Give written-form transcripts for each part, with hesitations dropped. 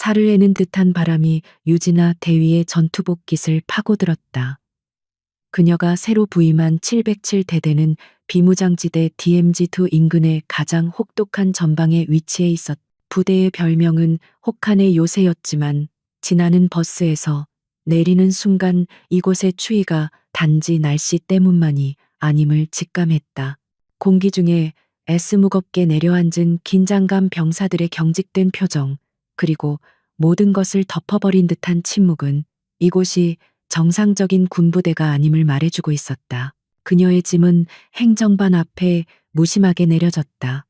사르르는 듯한 바람이 유진아 대위의 전투복깃을 파고들었다. 그녀가 새로 부임한 707대대는 비무장지대 DMZ2 인근의 가장 혹독한 전방에 위치해 있었다. 부대의 별명은 혹한의 요새였지만 지나는 버스에서 내리는 순간 이곳의 추위가 단지 날씨 때문만이 아님을 직감했다. 공기 중에 애스무겁게 내려앉은 긴장감, 병사들의 경직된 표정, 그리고 모든 것을 덮어버린 듯한 침묵은 이곳이 정상적인 군부대가 아님을 말해주고 있었다. 그녀의 짐은 행정반 앞에 무심하게 내려졌다.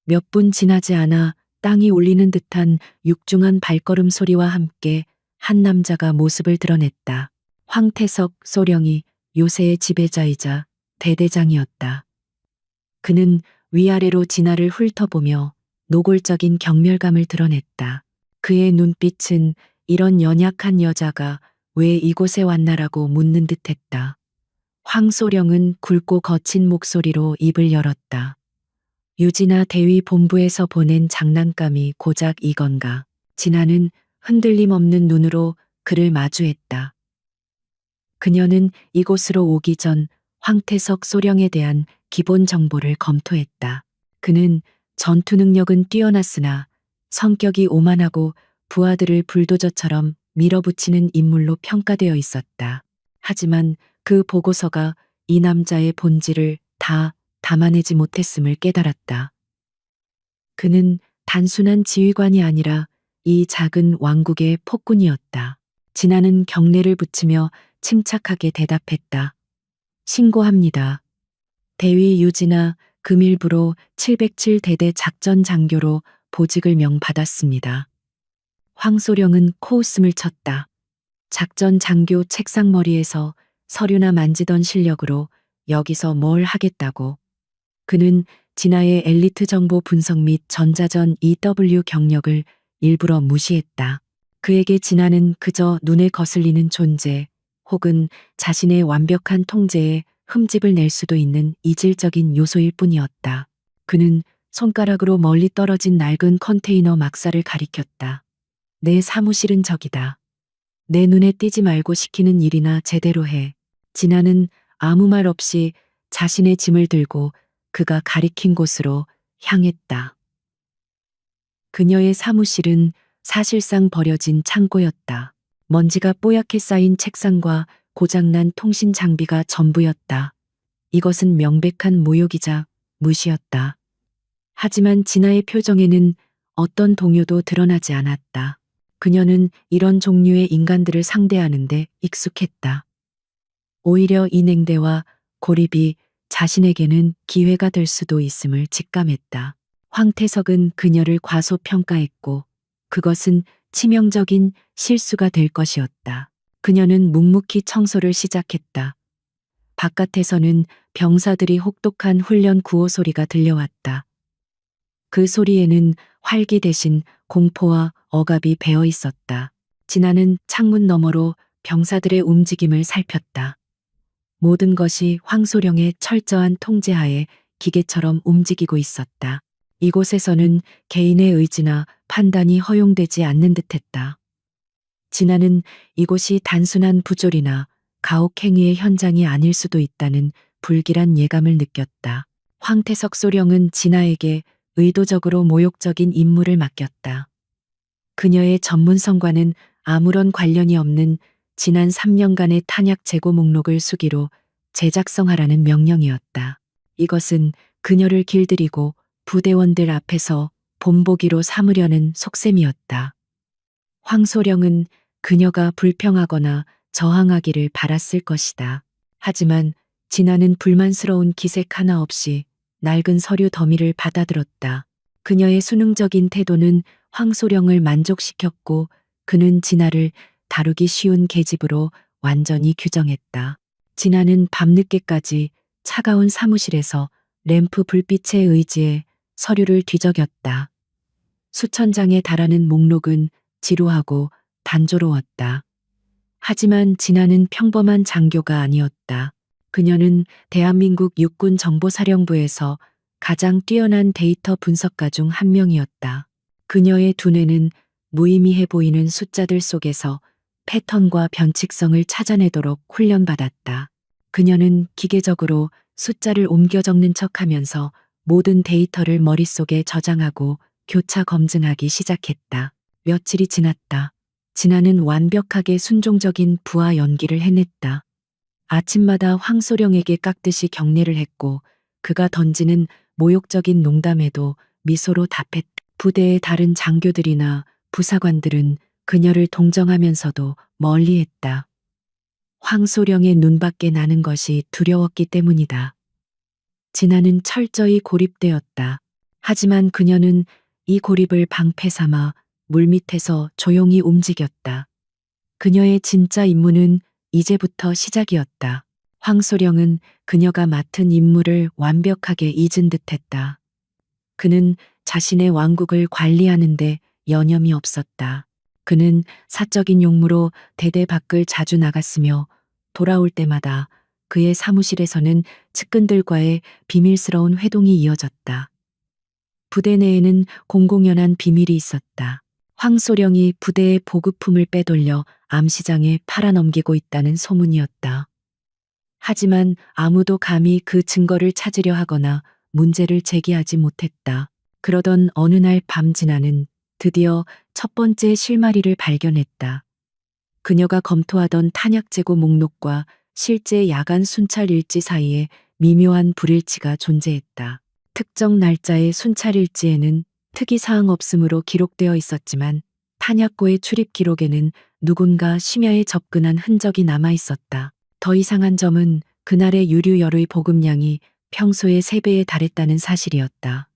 몇 분 지나지 않아 땅이 울리는 듯한 육중한 발걸음 소리와 함께 한 남자가 모습을 드러냈다. 황태석 소령이 요새의 지배자이자 대대장이었다. 그는 위아래로 진아를 훑어보며 노골적인 경멸감을 드러냈다. 그의 눈빛은 이런 연약한 여자가 왜 이곳에 왔나라고 묻는 듯했다. 황소령은 굵고 거친 목소리로 입을 열었다. 유진아 대위 본부에서 보낸 장난감이 고작 이건가. 진아는 흔들림 없는 눈으로 그를 마주했다. 그녀는 이곳으로 오기 전 황태석 소령에 대한 기본 정보를 검토했다. 그는 전투 능력은 뛰어났으나 성격이 오만하고 부하들을 불도저처럼 밀어붙이는 인물로 평가되어 있었다. 하지만 그 보고서가 이 남자의 본질을 다 담아내지 못했음을 깨달았다. 그는 단순한 지휘관이 아니라 이 작은 왕국의 폭군이었다. 진아는 경례를 붙이며 침착하게 대답했다. 신고합니다. 대위 유진아 금일부로 707대대 작전 장교로 보직을 명받았습니다. 황소령은 코웃음을 쳤다. 작전 장교 책상머리에서 서류나 만지던 실력으로 여기서 뭘 하겠다고. 그는 진아의 엘리트 정보 분석 및 전자전 EW 경력을 일부러 무시했다. 그에게 진아는 그저 눈에 거슬리는 존재, 혹은 자신의 완벽한 통제에 흠집을 낼 수도 있는 이질적인 요소일 뿐이었다. 그는 손가락으로 멀리 떨어진 낡은 컨테이너 막사를 가리켰다. 내 사무실은 저기다. 내 눈에 띄지 말고 시키는 일이나 제대로 해. 진아는 아무 말 없이 자신의 짐을 들고 그가 가리킨 곳으로 향했다. 그녀의 사무실은 사실상 버려진 창고였다. 먼지가 뽀얗게 쌓인 책상과 고장난 통신 장비가 전부였다. 이것은 명백한 모욕이자 무시였다. 하지만 진아의 표정에는 어떤 동요도 드러나지 않았다. 그녀는 이런 종류의 인간들을 상대하는데 익숙했다. 오히려 이 냉대와 고립이 자신에게는 기회가 될 수도 있음을 직감했다. 황태석은 그녀를 과소평가했고 그것은 치명적인 실수가 될 것이었다. 그녀는 묵묵히 청소를 시작했다. 바깥에서는 병사들이 혹독한 훈련 구호 소리가 들려왔다. 그 소리에는 활기 대신 공포와 억압이 배어 있었다. 진아는 창문 너머로 병사들의 움직임을 살폈다. 모든 것이 황소령의 철저한 통제하에 기계처럼 움직이고 있었다. 이곳에서는 개인의 의지나 판단이 허용되지 않는 듯했다. 진아는 이곳이 단순한 부조리나 가혹행위의 현장이 아닐 수도 있다는 불길한 예감을 느꼈다. 황태석 소령은 진아에게 의도적으로 모욕적인 임무를 맡겼다. 그녀의 전문성과는 아무런 관련이 없는 지난 3년간의 탄약 재고 목록을 수기로 제작성하라는 명령이었다. 이것은 그녀를 길들이고 부대원들 앞에서 본보기로 삼으려는 속셈이었다. 황소령은 그녀가 불평하거나 저항하기를 바랐을 것이다. 하지만 진아는 불만스러운 기색 하나 없이 낡은 서류 더미를 받아들었다. 그녀의 수능적인 태도는 황소령을 만족시켰고 그는 진아를 다루기 쉬운 계집으로 완전히 규정했다. 진아는 밤늦게까지 차가운 사무실에서 램프 불빛에 의지해 서류를 뒤적였다. 수천 장에 달하는 목록은 지루하고 단조로웠다. 하지만 진아는 평범한 장교가 아니었다. 그녀는 대한민국 육군정보사령부에서 가장 뛰어난 데이터 분석가 중 한 명이었다. 그녀의 두뇌는 무의미해 보이는 숫자들 속에서 패턴과 변칙성을 찾아내도록 훈련받았다. 그녀는 기계적으로 숫자를 옮겨 적는 척하면서 모든 데이터를 머릿속에 저장하고 교차 검증하기 시작했다. 며칠이 지났다. 진아는 완벽하게 순종적인 부하 연기를 해냈다. 아침마다 황소령에게 깍듯이 경례를 했고 그가 던지는 모욕적인 농담에도 미소로 답했다. 부대의 다른 장교들이나 부사관들은 그녀를 동정하면서도 멀리했다. 황소령의 눈밖에 나는 것이 두려웠기 때문이다. 진아는 철저히 고립되었다. 하지만 그녀는 이 고립을 방패 삼아 물밑에서 조용히 움직였다. 그녀의 진짜 임무는 이제부터 시작이었다. 황소령은 그녀가 맡은 임무를 완벽하게 잊은 듯했다. 그는 자신의 왕국을 관리하는데 여념이 없었다. 그는 사적인 용무로 대대 밖을 자주 나갔으며 돌아올 때마다 그의 사무실에서는 측근들과의 비밀스러운 회동이 이어졌다. 부대 내에는 공공연한 비밀이 있었다. 황소령이 부대의 보급품을 빼돌려 암시장에 팔아넘기고 있다는 소문이었다. 하지만 아무도 감히 그 증거를 찾으려 하거나 문제를 제기하지 못했다. 그러던 어느 날 밤 진아는 드디어 첫 번째 실마리를 발견했다. 그녀가 검토하던 탄약 재고 목록과 실제 야간 순찰 일지 사이에 미묘한 불일치가 존재했다. 특정 날짜의 순찰 일지에는 특이사항 없음으로 기록되어 있었지만 탄약고의 출입 기록에는 누군가 심야에 접근한 흔적이 남아 있었다. 더 이상한 점은 그날의 유류열의 보급량이 평소의 3배에 달했다는 사실이었다.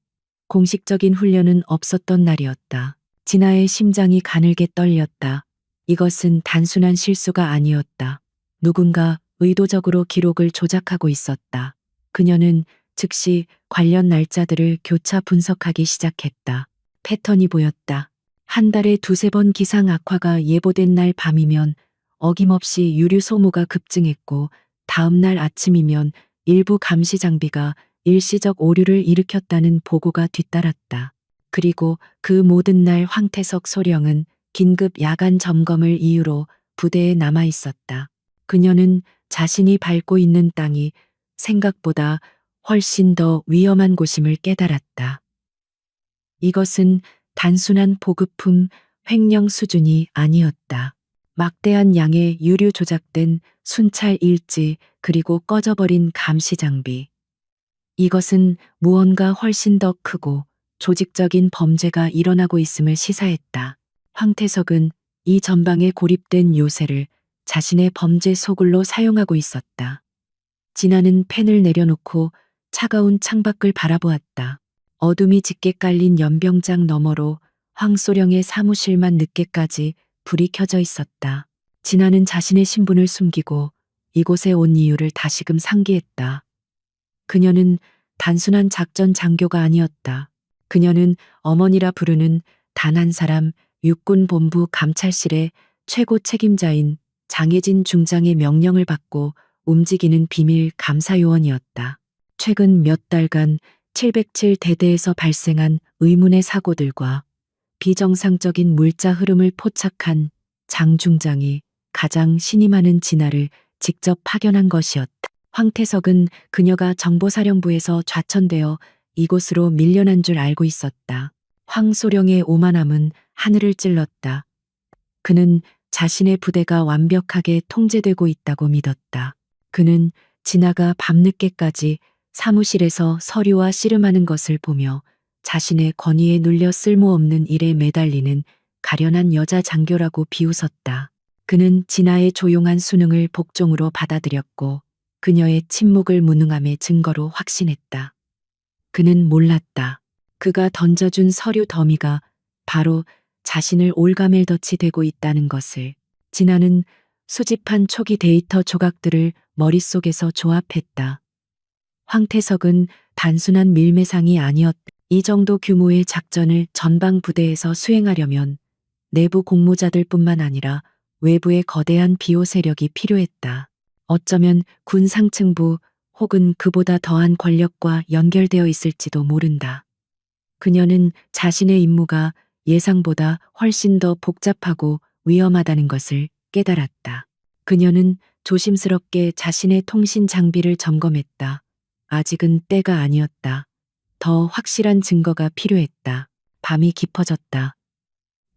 공식적인 훈련은 없었던 날이었다. 진아의 심장이 가늘게 떨렸다. 이것은 단순한 실수가 아니었다. 누군가 의도적으로 기록을 조작하고 있었다. 그녀는 즉시 관련 날짜들을 교차 분석하기 시작했다. 패턴이 보였다. 한 달에 2~3번 기상 악화가 예보된 날 밤이면 어김없이 유류 소모가 급증했고 다음 날 아침이면 일부 감시 장비가 일시적 오류를 일으켰다는 보고가 뒤따랐다. 그리고 그 모든 날 황태석 소령은 긴급 야간 점검을 이유로 부대에 남아 있었다. 그녀는 자신이 밟고 있는 땅이 생각보다 훨씬 더 위험한 곳임을 깨달았다. 이것은 단순한 보급품 횡령 수준이 아니었다. 막대한 양의 유류 조작된 순찰 일지 그리고 꺼져버린 감시 장비. 이것은 무언가 훨씬 더 크고 조직적인 범죄가 일어나고 있음을 시사했다. 황태석은 이 전방에 고립된 요새를 자신의 범죄 소굴로 사용하고 있었다. 진아는 펜을 내려놓고 차가운 창밖을 바라보았다. 어둠이 짙게 깔린 연병장 너머로 황소령의 사무실만 늦게까지 불이 켜져 있었다. 진아는 자신의 신분을 숨기고 이곳에 온 이유를 다시금 상기했다. 그녀는 단순한 작전 장교가 아니었다. 그녀는 어머니라 부르는 단 한 사람 육군본부 감찰실의 최고 책임자인 장혜진 중장의 명령을 받고 움직이는 비밀 감사요원이었다. 최근 몇 달간 707대대에서 발생한 의문의 사고들과 비정상적인 물자 흐름을 포착한 장 중장이 가장 신임하는 진아를 직접 파견한 것이었다. 황태석은 그녀가 정보사령부에서 좌천되어 이곳으로 밀려난 줄 알고 있었다. 황소령의 오만함은 하늘을 찔렀다. 그는 자신의 부대가 완벽하게 통제되고 있다고 믿었다. 그는 진아가 밤늦게까지 사무실에서 서류와 씨름하는 것을 보며 자신의 권위에 눌려 쓸모없는 일에 매달리는 가련한 여자 장교라고 비웃었다. 그는 진아의 조용한 수능을 복종으로 받아들였고 그녀의 침묵을 무능함의 증거로 확신했다. 그는 몰랐다. 그가 던져준 서류 더미가 바로 자신을 올가멜덫이 되고 있다는 것을. 진아는 수집한 초기 데이터 조각들을 머릿속에서 조합했다. 황태석은 단순한 밀매상이 아니었다. 이 정도 규모의 작전을 전방 부대에서 수행하려면 내부 공모자들뿐만 아니라 외부의 거대한 비호 세력이 필요했다. 어쩌면 군 상층부 혹은 그보다 더한 권력과 연결되어 있을지도 모른다. 그녀는 자신의 임무가 예상보다 훨씬 더 복잡하고 위험하다는 것을 깨달았다. 그녀는 조심스럽게 자신의 통신 장비를 점검했다. 아직은 때가 아니었다. 더 확실한 증거가 필요했다. 밤이 깊어졌다.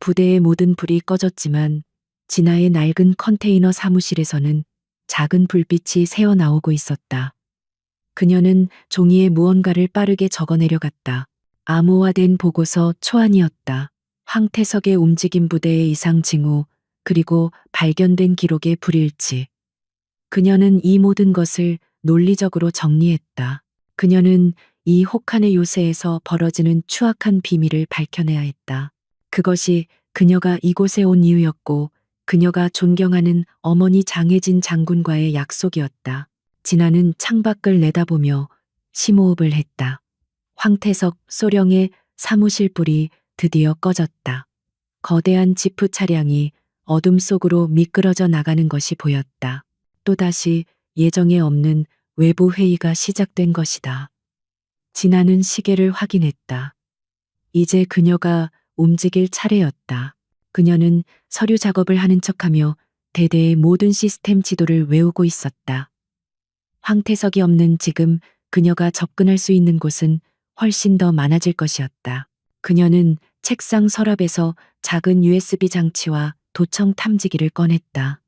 부대의 모든 불이 꺼졌지만 진아의 낡은 컨테이너 사무실에서는 작은 불빛이 새어나오고 있었다. 그녀는 종이에 무언가를 빠르게 적어내려갔다. 암호화된 보고서 초안이었다. 황태석의 움직임 부대의 이상 징후, 그리고 발견된 기록의 불일치. 그녀는 이 모든 것을 논리적으로 정리했다. 그녀는 이 혹한의 요새에서 벌어지는 추악한 비밀을 밝혀내야 했다. 그것이 그녀가 이곳에 온 이유였고, 그녀가 존경하는 어머니 장혜진 장군과의 약속이었다. 진아는 창밖을 내다보며 심호흡을 했다. 황태석 소령의 사무실 불이 드디어 꺼졌다. 거대한 지프 차량이 어둠 속으로 미끄러져 나가는 것이 보였다. 또다시 예정에 없는 외부 회의가 시작된 것이다. 진아는 시계를 확인했다. 이제 그녀가 움직일 차례였다. 그녀는 서류 작업을 하는 척하며 대대의 모든 시스템 지도를 외우고 있었다. 황태석이 없는 지금 그녀가 접근할 수 있는 곳은 훨씬 더 많아질 것이었다. 그녀는 책상 서랍에서 작은 USB 장치와 도청 탐지기를 꺼냈다.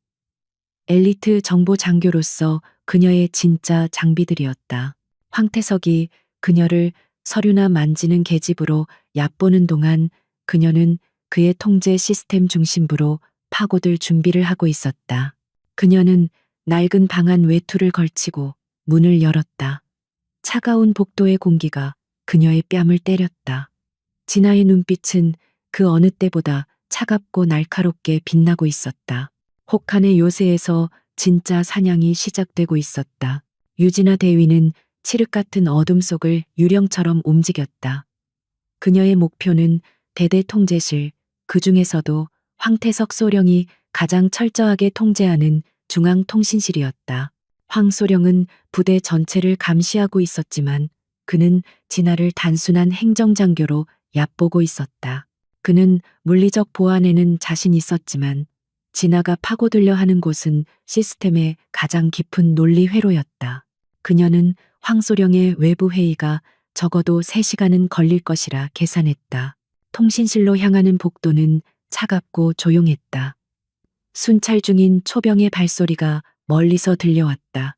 엘리트 정보 장교로서 그녀의 진짜 장비들이었다. 황태석이 그녀를 서류나 만지는 계집으로 얕보는 동안 그녀는 그의 통제 시스템 중심부로 파고들 준비를 하고 있었다. 그녀는 낡은 방 안 외투를 걸치고 문을 열었다. 차가운 복도의 공기가 그녀의 뺨을 때렸다. 진아의 눈빛은 그 어느 때보다 차갑고 날카롭게 빛나고 있었다. 혹한의 요새에서 진짜 사냥이 시작되고 있었다. 유진아 대위는 칠흑 같은 어둠 속을 유령처럼 움직였다. 그녀의 목표는 대대 통제실, 그 중에서도 황태석 소령이 가장 철저하게 통제하는 중앙통신실이었다. 황 소령은 부대 전체를 감시하고 있었지만 그는 진아를 단순한 행정장교로 얕보고 있었다. 그는 물리적 보안에는 자신 있었지만 진아가 파고들려 하는 곳은 시스템의 가장 깊은 논리 회로였다. 그녀는 황소령의 외부 회의가 적어도 3시간은 걸릴 것이라 계산했다. 통신실로 향하는 복도는 차갑고 조용했다. 순찰 중인 초병의 발소리가 멀리서 들려왔다.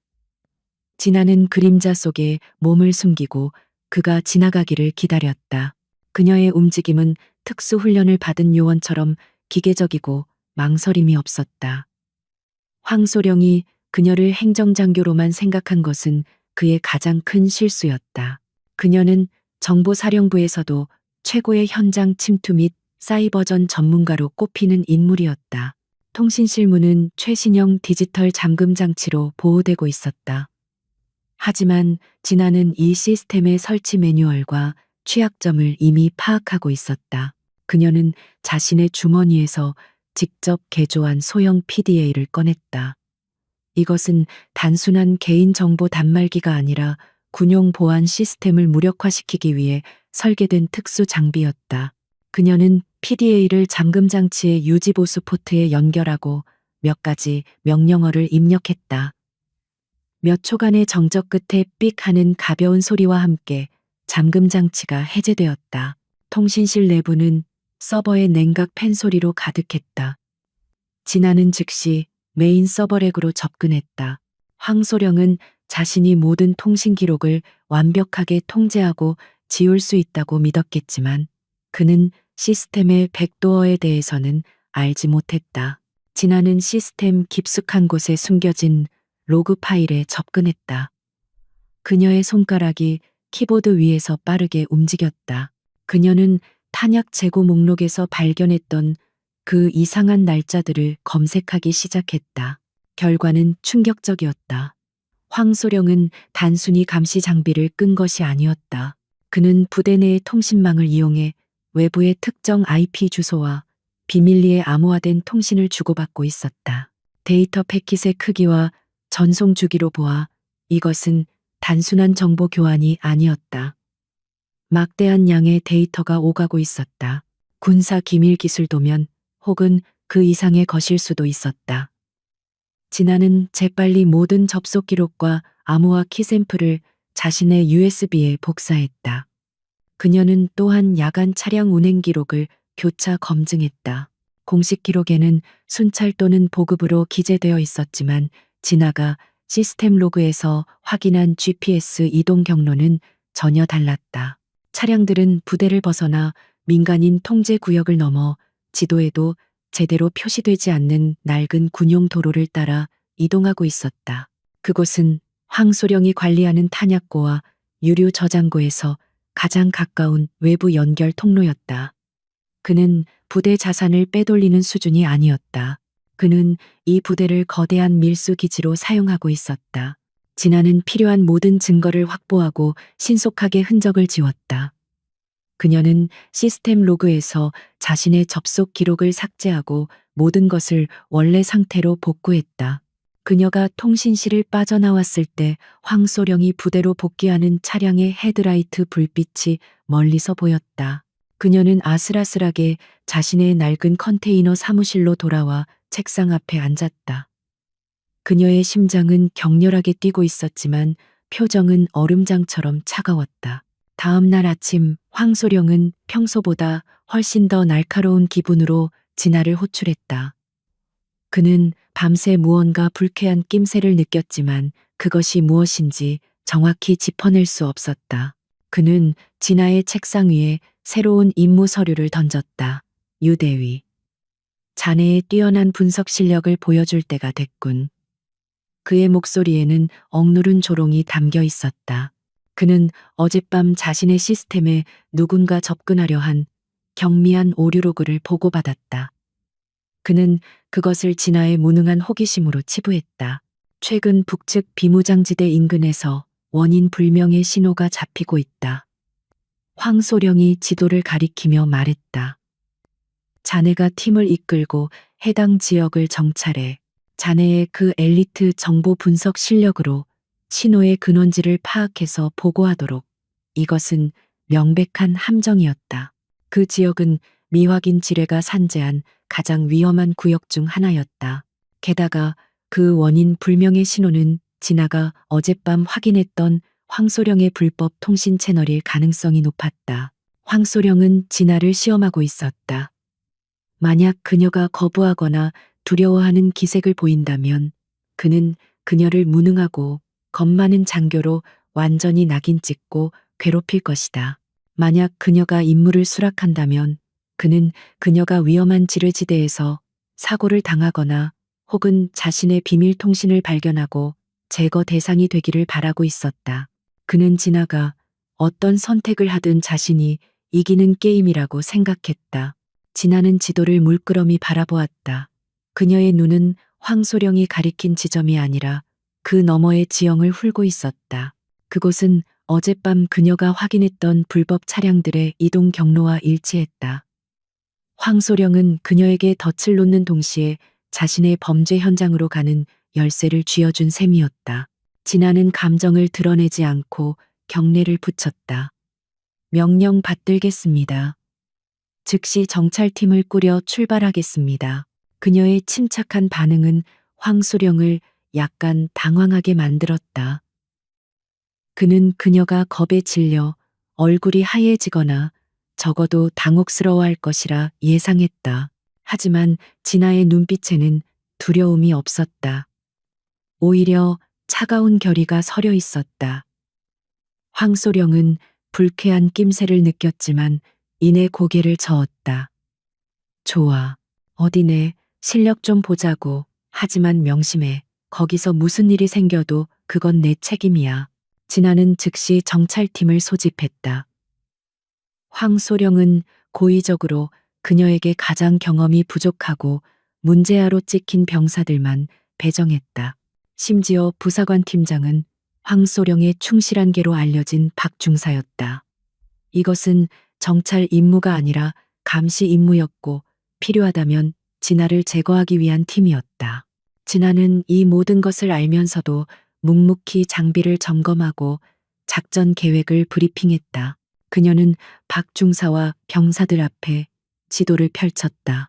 진아는 그림자 속에 몸을 숨기고 그가 지나가기를 기다렸다. 그녀의 움직임은 특수 훈련을 받은 요원처럼 기계적이고 망설임이 없었다. 황소령이 그녀를 행정장교로만 생각한 것은 그의 가장 큰 실수였다. 그녀는 정보사령부에서도 최고의 현장 침투 및 사이버전 전문가로 꼽히는 인물이었다. 통신실 문은 최신형 디지털 잠금 장치로 보호되고 있었다. 하지만 진아는 이 시스템의 설치 매뉴얼과 취약점을 이미 파악하고 있었다. 그녀는 자신의 주머니에서 직접 개조한 소형 PDA를 꺼냈다. 이것은 단순한 개인정보 단말기가 아니라 군용 보안 시스템을 무력화시키기 위해 설계된 특수 장비였다. 그녀는 PDA를 잠금 장치의 유지보수 포트에 연결하고 몇 가지 명령어를 입력했다. 몇 초간의 정적 끝에 삑 하는 가벼운 소리와 함께 잠금 장치가 해제되었다. 통신실 내부는 서버의 냉각 팬 소리로 가득했다. 진아는 즉시 메인 서버렉으로 접근했다. 황소령은 자신이 모든 통신 기록을 완벽하게 통제하고 지울 수 있다고 믿었겠지만 그는 시스템의 백도어에 대해서는 알지 못했다. 진아는 시스템 깊숙한 곳에 숨겨진 로그 파일에 접근했다. 그녀의 손가락이 키보드 위에서 빠르게 움직였다. 그녀는 탄약 재고 목록에서 발견했던 그 이상한 날짜들을 검색하기 시작했다. 결과는 충격적이었다. 황소령은 단순히 감시 장비를 끈 것이 아니었다. 그는 부대 내의 통신망을 이용해 외부의 특정 IP 주소와 비밀리에 암호화된 통신을 주고받고 있었다. 데이터 패킷의 크기와 전송 주기로 보아 이것은 단순한 정보 교환이 아니었다. 막대한 양의 데이터가 오가고 있었다. 군사 기밀 기술도면 혹은 그 이상의 것일 수도 있었다. 진아는 재빨리 모든 접속 기록과 암호화 키 샘플을 자신의 USB에 복사했다. 그녀는 또한 야간 차량 운행 기록을 교차 검증했다. 공식 기록에는 순찰 또는 보급으로 기재되어 있었지만 진아가 시스템 로그에서 확인한 GPS 이동 경로는 전혀 달랐다. 차량들은 부대를 벗어나 민간인 통제 구역을 넘어 지도에도 제대로 표시되지 않는 낡은 군용 도로를 따라 이동하고 있었다. 그곳은 황소령이 관리하는 탄약고와 유류 저장고에서 가장 가까운 외부 연결 통로였다. 그는 부대 자산을 빼돌리는 수준이 아니었다. 그는 이 부대를 거대한 밀수 기지로 사용하고 있었다. 진아는 필요한 모든 증거를 확보하고 신속하게 흔적을 지웠다. 그녀는 시스템 로그에서 자신의 접속 기록을 삭제하고 모든 것을 원래 상태로 복구했다. 그녀가 통신실을 빠져나왔을 때 황소령이 부대로 복귀하는 차량의 헤드라이트 불빛이 멀리서 보였다. 그녀는 아슬아슬하게 자신의 낡은 컨테이너 사무실로 돌아와 책상 앞에 앉았다. 그녀의 심장은 격렬하게 뛰고 있었지만 표정은 얼음장처럼 차가웠다. 다음 날 아침 황소령은 평소보다 훨씬 더 날카로운 기분으로 진아를 호출했다. 그는 밤새 무언가 불쾌한 낌새를 느꼈지만 그것이 무엇인지 정확히 짚어낼 수 없었다. 그는 진아의 책상 위에 새로운 임무 서류를 던졌다. 유대위. 자네의 뛰어난 분석 실력을 보여줄 때가 됐군. 그의 목소리에는 억누른 조롱이 담겨 있었다. 그는 어젯밤 자신의 시스템에 누군가 접근하려 한 경미한 오류 로그를 보고받았다. 그는 그것을 진아의 무능한 호기심으로 치부했다. 최근 북측 비무장지대 인근에서 원인 불명의 신호가 잡히고 있다. 황소령이 지도를 가리키며 말했다. 자네가 팀을 이끌고 해당 지역을 정찰해 자네의 그 엘리트 정보 분석 실력으로 신호의 근원지를 파악해서 보고하도록. 이것은 명백한 함정이었다. 그 지역은 미확인 지뢰가 산재한 가장 위험한 구역 중 하나였다. 게다가 그 원인 불명의 신호는 진아가 어젯밤 확인했던 황소령의 불법 통신 채널일 가능성이 높았다. 황소령은 진아를 시험하고 있었다. 만약 그녀가 거부하거나 두려워하는 기색을 보인다면 그는 그녀를 무능하고 겁 많은 장교로 완전히 낙인 찍고 괴롭힐 것이다. 만약 그녀가 임무를 수락한다면 그는 그녀가 위험한 지뢰지대에서 사고를 당하거나 혹은 자신의 비밀 통신을 발견하고 제거 대상이 되기를 바라고 있었다. 그는 진아가 어떤 선택을 하든 자신이 이기는 게임이라고 생각했다. 진아는 지도를 물끄러미 바라보았다. 그녀의 눈은 황소령이 가리킨 지점이 아니라 그 너머의 지형을 훑고 있었다. 그곳은 어젯밤 그녀가 확인했던 불법 차량들의 이동 경로와 일치했다. 황소령은 그녀에게 덫을 놓는 동시에 자신의 범죄 현장으로 가는 열쇠를 쥐어준 셈이었다. 진아는 감정을 드러내지 않고 경례를 붙였다. 명령 받들겠습니다. 즉시 정찰팀을 꾸려 출발하겠습니다. 그녀의 침착한 반응은 황소령을 약간 당황하게 만들었다. 그는 그녀가 겁에 질려 얼굴이 하얘지거나 적어도 당혹스러워할 것이라 예상했다. 하지만 진아의 눈빛에는 두려움이 없었다. 오히려 차가운 결의가 서려 있었다. 황소령은 불쾌한 낌새를 느꼈지만 이내 고개를 저었다. 좋아. 어디네. 실력 좀 보자고. 하지만 명심해. 거기서 무슨 일이 생겨도 그건 내 책임이야. 진아는 즉시 정찰팀을 소집했다. 황소령은 고의적으로 그녀에게 가장 경험이 부족하고 문제아로 찍힌 병사들만 배정했다. 심지어 부사관 팀장은 황소령의 충실한 개로 알려진 박중사였다. 이것은 정찰 임무가 아니라 감시 임무였고 필요하다면 진아를 제거하기 위한 팀이었다. 진아는 이 모든 것을 알면서도 묵묵히 장비를 점검하고 작전 계획을 브리핑했다. 그녀는 박중사와 병사들 앞에 지도를 펼쳤다.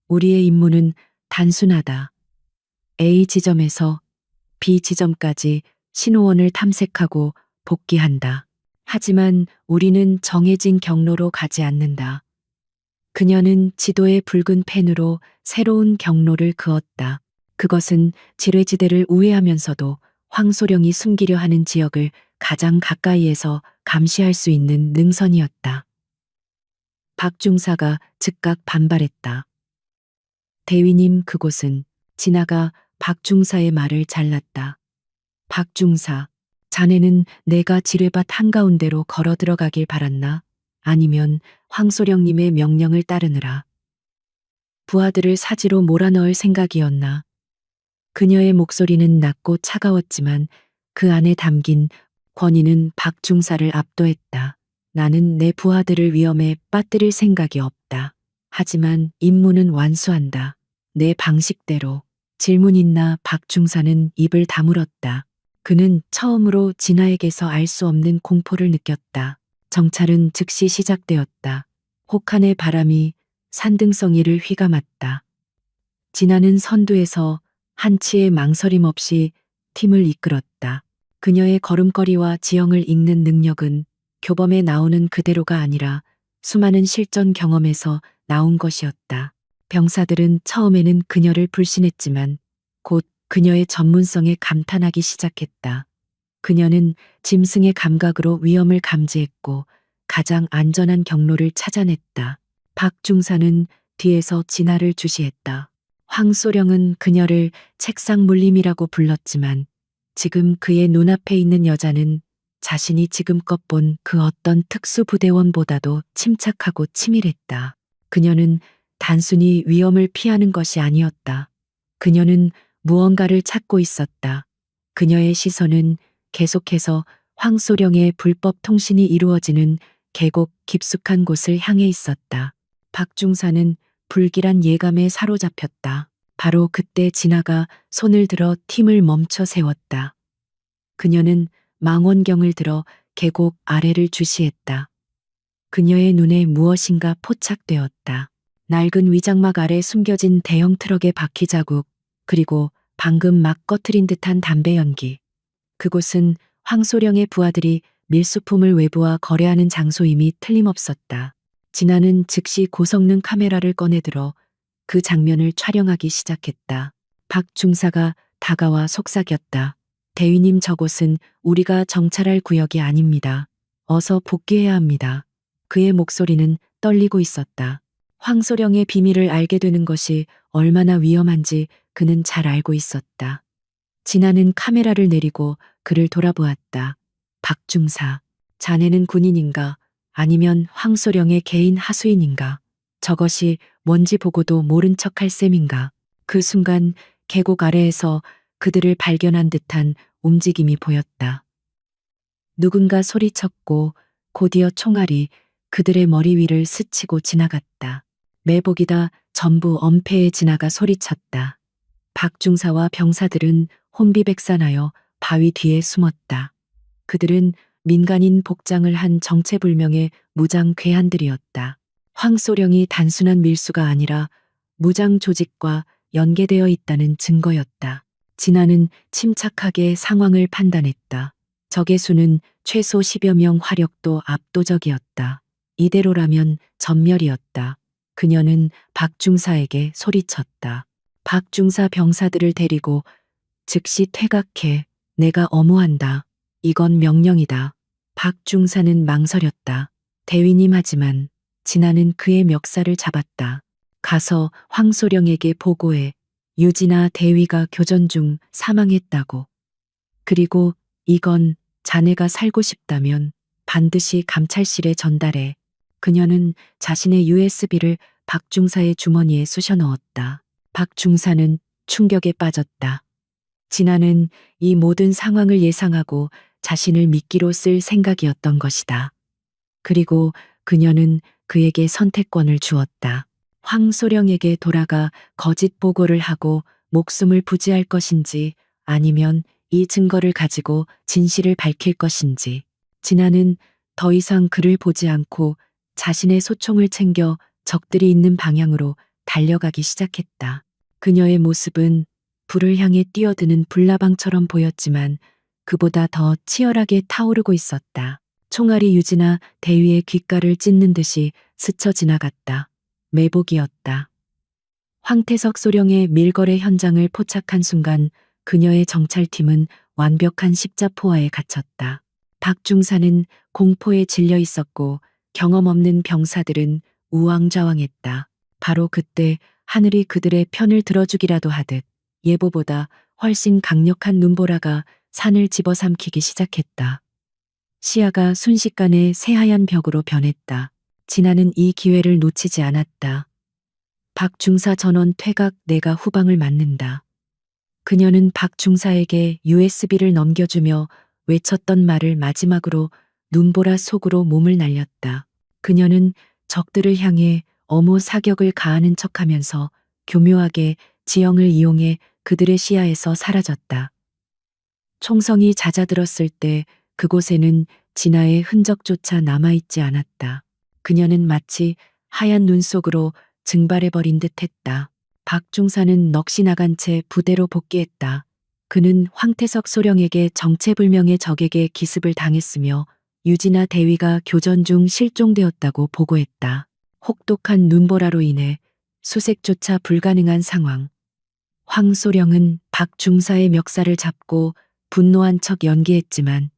우리의 임무는 단순하다. A 지점에서 B 지점까지 신호원을 탐색하고 복귀한다. 하지만 우리는 정해진 경로로 가지 않는다. 그녀는 지도의 붉은 펜으로 새로운 경로를 그었다. 그것은 지뢰지대를 우회하면서도 황소령이 숨기려 하는 지역을 가장 가까이에서 감시할 수 있는 능선이었다. 박중사가 즉각 반발했다. 대위님, 그곳은. 진아가 박중사의 말을 잘랐다. 박중사, 자네는 내가 지뢰밭 한가운데로 걸어 들어가길 바랐나? 아니면 황소령님의 명령을 따르느라 부하들을 사지로 몰아넣을 생각이었나? 그녀의 목소리는 낮고 차가웠지만 그 안에 담긴 권위는 박중사를 압도했다. 나는 내 부하들을 위험에 빠뜨릴 생각이 없다. 하지만 임무는 완수한다. 내 방식대로. 질문 있나? 박중사는 입을 다물었다. 그는 처음으로 진아에게서 알 수 없는 공포를 느꼈다. 정찰은 즉시 시작되었다. 혹한의 바람이 산등성이를 휘감았다. 진아는 선두에서 한치의 망설임 없이 팀을 이끌었다. 그녀의 걸음걸이와 지형을 읽는 능력은 교범에 나오는 그대로가 아니라 수많은 실전 경험에서 나온 것이었다. 병사들은 처음에는 그녀를 불신했지만 곧 그녀의 전문성에 감탄하기 시작했다. 그녀는 짐승의 감각으로 위험을 감지했고 가장 안전한 경로를 찾아냈다. 박중사는 뒤에서 진아를 주시했다. 황소령은 그녀를 책상 물림이라고 불렀지만 지금 그의 눈앞에 있는 여자는 자신이 지금껏 본 그 어떤 특수부대원보다도 침착하고 치밀했다. 그녀는 단순히 위험을 피하는 것이 아니었다. 그녀는 무언가를 찾고 있었다. 그녀의 시선은 계속해서 황소령의 불법 통신이 이루어지는 계곡 깊숙한 곳을 향해 있었다. 박중사는 불길한 예감에 사로잡혔다. 바로 그때 진아가 손을 들어 팀을 멈춰 세웠다. 그녀는 망원경을 들어 계곡 아래를 주시했다. 그녀의 눈에 무엇인가 포착되었다. 낡은 위장막 아래 숨겨진 대형 트럭의 바퀴 자국, 그리고 방금 막 꺼트린 듯한 담배 연기. 그곳은 황소령의 부하들이 밀수품을 외부와 거래하는 장소임이 틀림없었다. 진아는 즉시 고성능 카메라를 꺼내들어 그 장면을 촬영하기 시작했다. 박중사가 다가와 속삭였다. 대위님, 저곳은 우리가 정찰할 구역이 아닙니다. 어서 복귀해야 합니다. 그의 목소리는 떨리고 있었다. 황소령의 비밀을 알게 되는 것이 얼마나 위험한지 그는 잘 알고 있었다. 진아는 카메라를 내리고 그를 돌아보았다. 박중사, 자네는 군인인가? 아니면 황소령의 개인 하수인인가? 저것이 뭔지 보고도 모른 척할 셈인가? 그 순간 계곡 아래에서 그들을 발견한 듯한 움직임이 보였다. 누군가 소리쳤고 곧이어 총알이 그들의 머리 위를 스치고 지나갔다. 매복이다. 전부 엄폐해. 진아가 소리쳤다. 박중사와 병사들은 혼비백산하여 바위 뒤에 숨었다. 그들은 민간인 복장을 한 정체불명의 무장 괴한들이었다. 황소령이 단순한 밀수가 아니라 무장 조직과 연계되어 있다는 증거였다. 진아는 침착하게 상황을 판단했다. 적의 수는 최소 10여 명, 화력도 압도적이었다. 이대로라면 전멸이었다. 그녀는 박중사에게 소리쳤다. 박중사, 병사들을 데리고 즉시 퇴각해. 내가 엄호한다. 이건 명령이다. 박중사는 망설였다. 대위님, 하지만 진아는 그의 멱살을 잡았다. 가서 황소령에게 보고해. 유진아 대위가 교전 중 사망했다고. 그리고 이건 자네가 살고 싶다면 반드시 감찰실에 전달해. 그녀는 자신의 USB를 박중사의 주머니에 쑤셔 넣었다. 박중사는 충격에 빠졌다. 진아는 이 모든 상황을 예상하고 자신을 미끼로 쓸 생각이었던 것이다. 그리고 그녀는 그에게 선택권을 주었다. 황소령에게 돌아가 거짓 보고를 하고 목숨을 부지할 것인지 아니면 이 증거를 가지고 진실을 밝힐 것인지. 진아는 더 이상 그를 보지 않고 자신의 소총을 챙겨 적들이 있는 방향으로 달려가기 시작했다. 그녀의 모습은 불을 향해 뛰어드는 불나방처럼 보였지만 그보다 더 치열하게 타오르고 있었다. 총알이 유지나 대위의 귓가를 찢는 듯이 스쳐 지나갔다. 매복이었다. 황태석 소령의 밀거래 현장을 포착한 순간 그녀의 정찰팀은 완벽한 십자포화에 갇혔다. 박중사는 공포에 질려 있었고 경험 없는 병사들은 우왕좌왕했다. 바로 그때 하늘이 그들의 편을 들어주기라도 하듯 예보보다 훨씬 강력한 눈보라가 산을 집어삼키기 시작했다. 시야가 순식간에 새하얀 벽으로 변했다. 진아는 이 기회를 놓치지 않았다. 박중사 전원 퇴각, 내가 후방을 맞는다. 그녀는 박중사에게 USB를 넘겨주며 외쳤던 말을 마지막으로 눈보라 속으로 몸을 날렸다. 그녀는 적들을 향해 엄호 사격을 가하는 척하면서 교묘하게 지형을 이용해 그들의 시야에서 사라졌다. 총성이 잦아들었을 때 그곳에는 진아의 흔적조차 남아있지 않았다. 그녀는 마치 하얀 눈 속으로 증발해버린 듯 했다. 박중사는 넋이 나간 채 부대로 복귀했다. 그는 황태석 소령에게 정체불명의 적에게 기습을 당했으며 유지나 대위가 교전 중 실종되었다고 보고했다. 혹독한 눈보라로 인해 수색조차 불가능한 상황. 황 소령은 박중사의 멱살을 잡고 분노한 척 연기했지만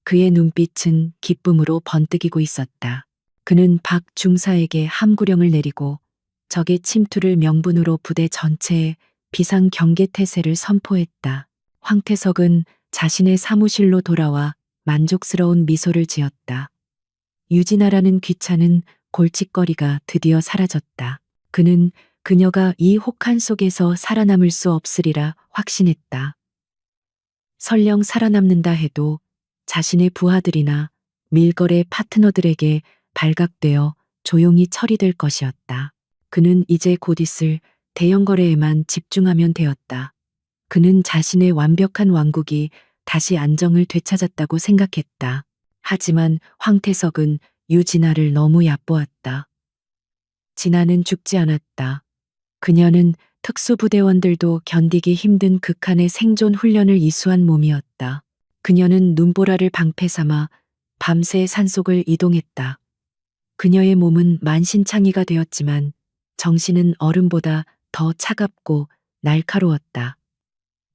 그의 눈빛은 기쁨으로 번뜩이고 있었다. 그는 박중사에게 함구령을 내리고 적의 침투를 명분으로 부대 전체에 비상 경계 태세를 선포했다. 황태석은 자신의 사무실로 돌아와 만족스러운 미소를 지었다. 유진아라는 귀찮은 골칫거리가 드디어 사라졌다. 그는 그녀가 이 혹한 속에서 살아남을 수 없으리라 확신했다. 설령 살아남는다 해도 자신의 부하들이나 밀거래 파트너들에게 발각되어 조용히 처리될 것이었다. 그는 이제 곧 있을 대형 거래에만 집중하면 되었다. 그는 자신의 완벽한 왕국이 다시 안정을 되찾았다고 생각했다. 하지만 황태석은 유진아를 너무 얕보았다. 진아는 죽지 않았다. 그녀는 특수부대원들도 견디기 힘든 극한의 생존 훈련을 이수한 몸이었다. 그녀는 눈보라를 방패 삼아 밤새 산속을 이동했다. 그녀의 몸은 만신창이가 되었지만 정신은 얼음보다 더 차갑고 날카로웠다.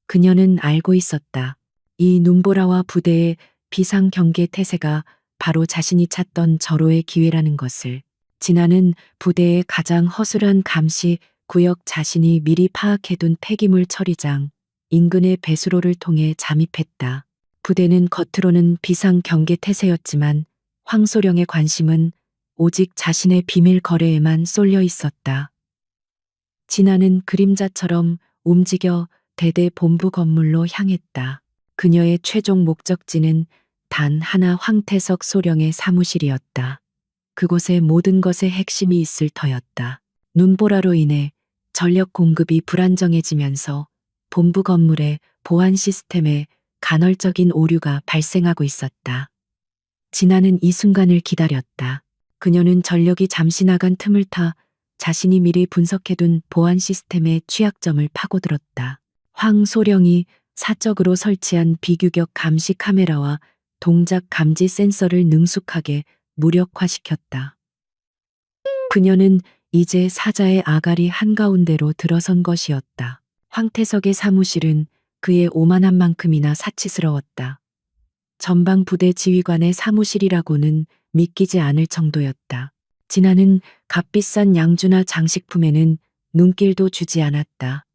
그녀는 알고 있었다. 이 눈보라와 부대의 비상경계 태세가 바로 자신이 찾던 절호의 기회라는 것을. 진아는 부대의 가장 허술한 감시 구역 자신이 미리 파악해둔 폐기물 처리장 인근의 배수로를 통해 잠입했다. 부대는 겉으로는 비상경계 태세였지만 황소령의 관심은 오직 자신의 비밀 거래에만 쏠려 있었다. 진아는 그림자처럼 움직여 대대 본부 건물로 향했다. 그녀의 최종 목적지는 단 하나 황태석 소령의 사무실이었다. 그곳에 모든 것의 핵심이 있을 터였다. 눈보라로 인해 전력 공급이 불안정해지면서 본부 건물의 보안 시스템에 간헐적인 오류가 발생하고 있었다. 진아는 이 순간을 기다렸다. 그녀는 전력이 잠시 나간 틈을 타 자신이 미리 분석해둔 보안 시스템의 취약점을 파고들었다. 황 소령이 사적으로 설치한 비규격 감시 카메라와 동작 감지 센서를 능숙하게 무력화시켰다. 그녀는 이제 사자의 아가리 한가운데로 들어선 것이었다. 황태석의 사무실은 그의 오만한 만큼이나 사치스러웠다. 전방 부대 지휘관의 사무실이라고는 믿기지 않을 정도였다. 진아는 값비싼 양주나 장식품에는 눈길도 주지 않았다.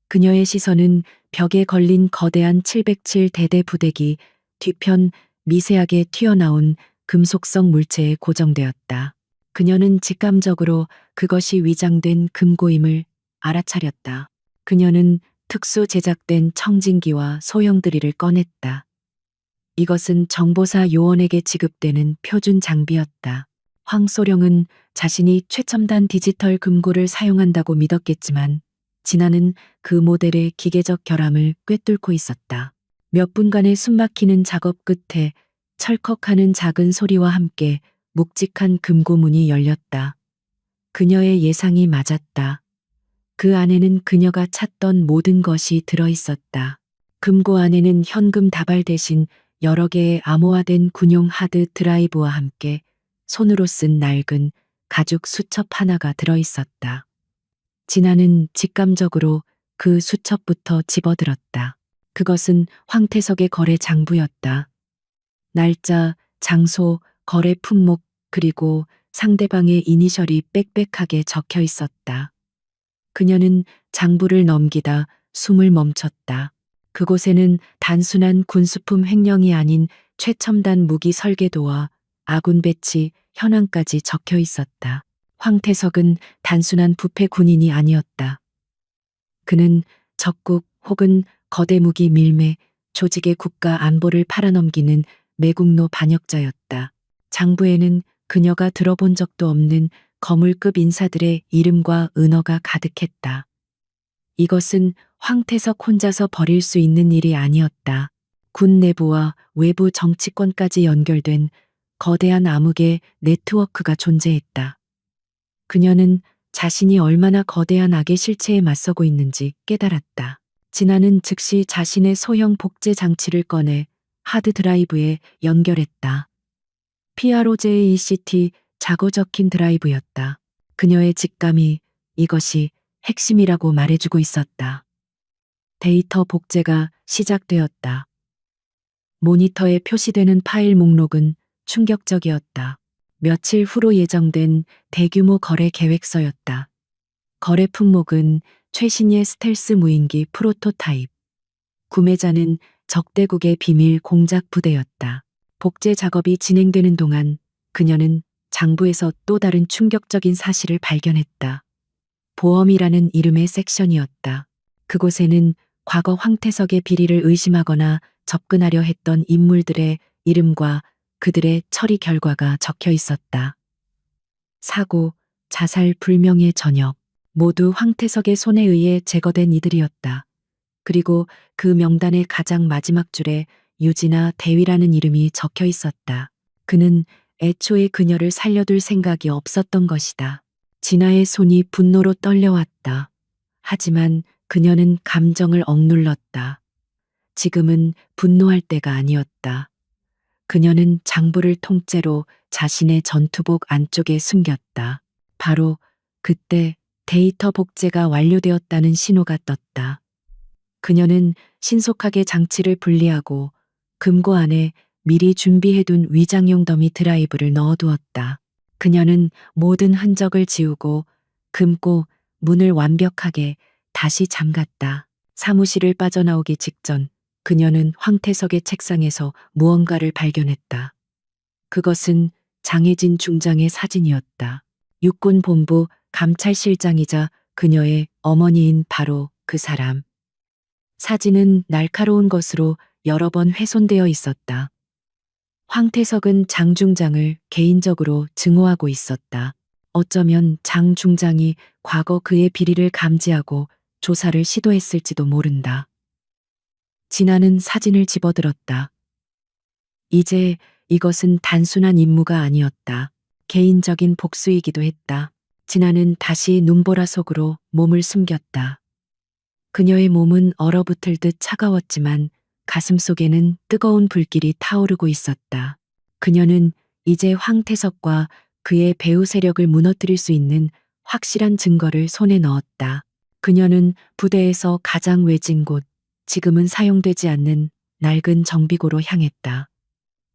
그녀의 시선은 벽에 걸린 거대한 707 대대 부대기 뒤편 미세하게 튀어나온 금속성 물체에 고정되었다. 그녀는 직감적으로 그것이 위장된 금고임을 알아차렸다. 그녀는 특수 제작된 청진기와 소형 드릴을 꺼냈다. 이것은 정보사 요원에게 지급되는 표준 장비였다. 황소령은 자신이 최첨단 디지털 금고를 사용한다고 믿었겠지만 진아는 그 모델의 기계적 결함을 꿰뚫고 있었다. 몇 분간의 숨막히는 작업 끝에 철컥하는 작은 소리와 함께 묵직한 금고문이 열렸다. 그녀의 예상이 맞았다. 그 안에는 그녀가 찾던 모든 것이 들어있었다. 금고 안에는 현금 다발 대신 여러 개의 암호화된 군용 하드 드라이브와 함께 손으로 쓴 낡은 가죽 수첩 하나가 들어있었다. 진아는 직감적으로 그 수첩부터 집어들었다. 그것은 황태석의 거래 장부였다. 날짜, 장소, 거래 품목, 그리고 상대방의 이니셜이 빽빽하게 적혀 있었다. 그녀는 장부를 넘기다 숨을 멈췄다. 그곳에는 단순한 군수품 횡령이 아닌 최첨단 무기 설계도와 아군 배치, 현황까지 적혀 있었다. 황태석은 단순한 부패 군인이 아니었다. 그는 적국 혹은 거대 무기 밀매, 조직의 국가 안보를 팔아넘기는 매국노 반역자였다. 장부에는 그녀가 들어본 적도 없는 거물급 인사들의 이름과 은어가 가득했다. 이것은 황태석 혼자서 벌일 수 있는 일이 아니었다. 군 내부와 외부 정치권까지 연결된 거대한 암흑의 네트워크가 존재했다. 그녀는 자신이 얼마나 거대한 악의 실체에 맞서고 있는지 깨달았다. 진아는 즉시 자신의 소형 복제 장치를 꺼내 하드 드라이브에 연결했다. PROJECT 자고 적힌 드라이브였다. 그녀의 직감이 이것이 핵심이라고 말해주고 있었다. 데이터 복제가 시작되었다. 모니터에 표시되는 파일 목록은 충격적이었다. 며칠 후로 예정된 대규모 거래 계획서였다. 거래 품목은 최신의 스텔스 무인기 프로토타입. 구매자는 적대국의 비밀 공작 부대였다. 복제 작업이 진행되는 동안 그녀는 장부에서 또 다른 충격적인 사실을 발견했다. 보험이라는 이름의 섹션이었다. 그곳에는 과거 황태석의 비리를 의심하거나 접근하려 했던 인물들의 이름과 그들의 처리 결과가 적혀 있었다. 사고, 자살 불명예 전역, 모두 황태석의 손에 의해 제거된 이들이었다. 그리고 그 명단의 가장 마지막 줄에 유진아 대위라는 이름이 적혀 있었다. 그는 애초에 그녀를 살려둘 생각이 없었던 것이다. 진아의 손이 분노로 떨려왔다. 하지만 그녀는 감정을 억눌렀다. 지금은 분노할 때가 아니었다. 그녀는 장부를 통째로 자신의 전투복 안쪽에 숨겼다. 바로 그때 데이터 복제가 완료되었다는 신호가 떴다. 그녀는 신속하게 장치를 분리하고 금고 안에 미리 준비해둔 위장용 더미 드라이브를 넣어두었다. 그녀는 모든 흔적을 지우고 금고 문을 완벽하게 다시 잠갔다. 사무실을 빠져나오기 직전 그녀는 황태석의 책상에서 무언가를 발견했다. 그것은 장혜진 중장의 사진이었다. 육군본부 감찰실장이자 그녀의 어머니인 바로 그 사람. 사진은 날카로운 것으로 여러 번 훼손되어 있었다. 황태석은 장 중장을 개인적으로 증오하고 있었다. 어쩌면 장 중장이 과거 그의 비리를 감지하고 조사를 시도했을지도 모른다. 진아는 사진을 집어들었다. 이제 이것은 단순한 임무가 아니었다. 개인적인 복수이기도 했다. 진아는 다시 눈보라 속으로 몸을 숨겼다. 그녀의 몸은 얼어붙을 듯 차가웠지만 가슴 속에는 뜨거운 불길이 타오르고 있었다. 그녀는 이제 황태석과 그의 배후 세력을 무너뜨릴 수 있는 확실한 증거를 손에 넣었다. 그녀는 부대에서 가장 외진 곳, 지금은 사용되지 않는 낡은 정비고로 향했다.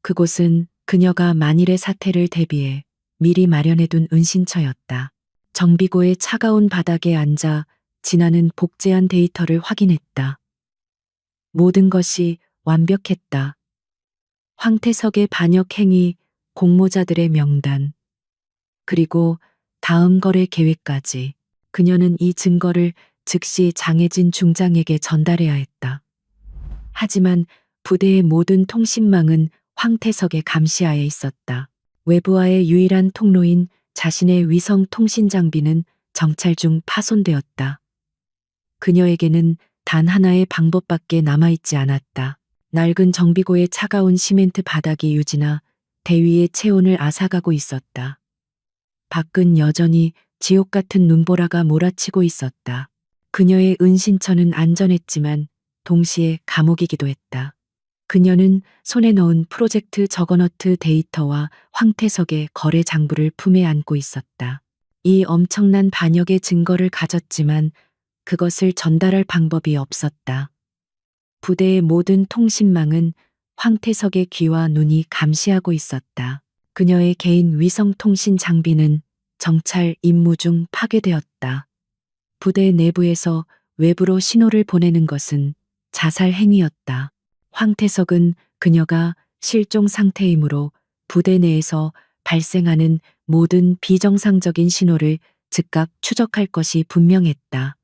그곳은 그녀가 만일의 사태를 대비해 미리 마련해둔 은신처였다. 정비고의 차가운 바닥에 앉아 진아는 복제한 데이터를 확인했다. 모든 것이 완벽했다. 황태석의 반역 행위, 공모자들의 명단, 그리고 다음 거래 계획까지. 그녀는 이 증거를 즉시 장혜진 중장에게 전달해야 했다. 하지만 부대의 모든 통신망은 황태석의 감시하에 있었다. 외부와의 유일한 통로인 자신의 위성 통신 장비는 정찰 중 파손되었다. 그녀에게는 단 하나의 방법밖에 남아있지 않았다. 낡은 정비고의 차가운 시멘트 바닥이 유지나 대위의 체온을 앗아가고 있었다. 밖은 여전히 지옥 같은 눈보라가 몰아치고 있었다. 그녀의 은신처는 안전했지만 동시에 감옥이기도 했다. 그녀는 손에 넣은 프로젝트 저거너트 데이터와 황태석의 거래 장부를 품에 안고 있었다. 이 엄청난 반역의 증거를 가졌지만 그것을 전달할 방법이 없었다. 부대의 모든 통신망은 황태석의 귀와 눈이 감시하고 있었다. 그녀의 개인 위성 통신 장비는 정찰 임무 중 파괴되었다. 부대 내부에서 외부로 신호를 보내는 것은 자살 행위였다. 황태석은 그녀가 실종 상태이므로 부대 내에서 발생하는 모든 비정상적인 신호를 즉각 추적할 것이 분명했다.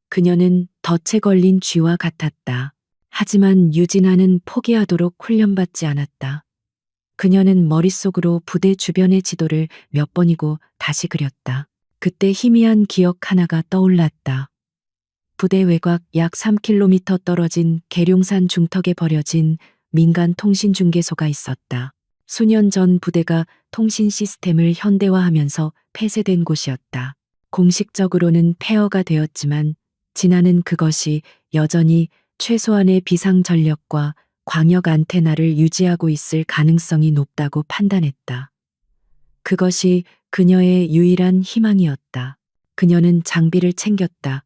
그녀는 덫에 걸린 쥐와 같았다. 하지만 유진아는 포기하도록 훈련받지 않았다. 그녀는 머릿속으로 부대 주변의 지도를 몇 번이고 다시 그렸다. 그때 희미한 기억 하나가 떠올랐다. 부대 외곽 약 3km 떨어진 계룡산 중턱에 버려진 민간 통신 중개소가 있었다. 수년 전 부대가 통신 시스템을 현대화하면서 폐쇄된 곳이었다. 공식적으로는 폐허가 되었지만 진아는 그것이 여전히 최소한의 비상 전력과 광역 안테나를 유지하고 있을 가능성이 높다고 판단했다. 그것이 그녀의 유일한 희망이었다. 그녀는 장비를 챙겼다.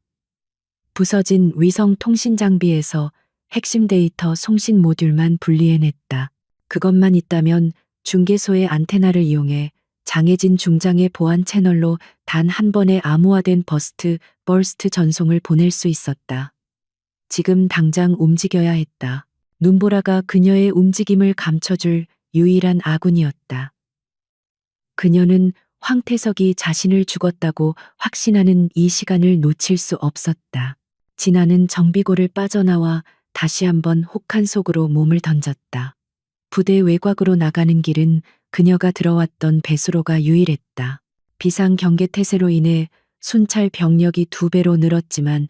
부서진 위성 통신 장비에서 핵심 데이터 송신 모듈만 분리해냈다. 그것만 있다면 중계소의 안테나를 이용해 장애진 중장의 보안 채널로 단 한 번의 암호화된 버스트 전송을 보낼 수 있었다. 지금 당장 움직여야 했다. 눈보라가 그녀의 움직임을 감춰줄 유일한 아군이었다. 그녀는 황태석이 자신을 죽었다고 확신하는 이 시간을 놓칠 수 없었다. 진아는 정비고를 빠져나와 다시 한번 혹한 속으로 몸을 던졌다. 부대 외곽으로 나가는 길은 그녀가 들어왔던 배수로가 유일했다. 비상 경계태세로 인해 순찰 병력이 2배로 늘었지만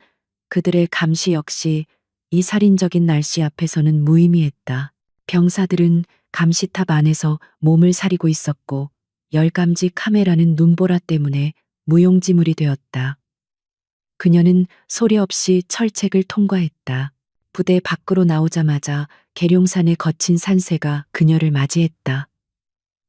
그들의 감시 역시 이 살인적인 날씨 앞에서는 무의미했다. 병사들은 감시탑 안에서 몸을 사리고 있었고 열감지 카메라는 눈보라 때문에 무용지물이 되었다. 그녀는 소리 없이 철책을 통과했다. 부대 밖으로 나오자마자 계룡산의 거친 산세가 그녀를 맞이했다.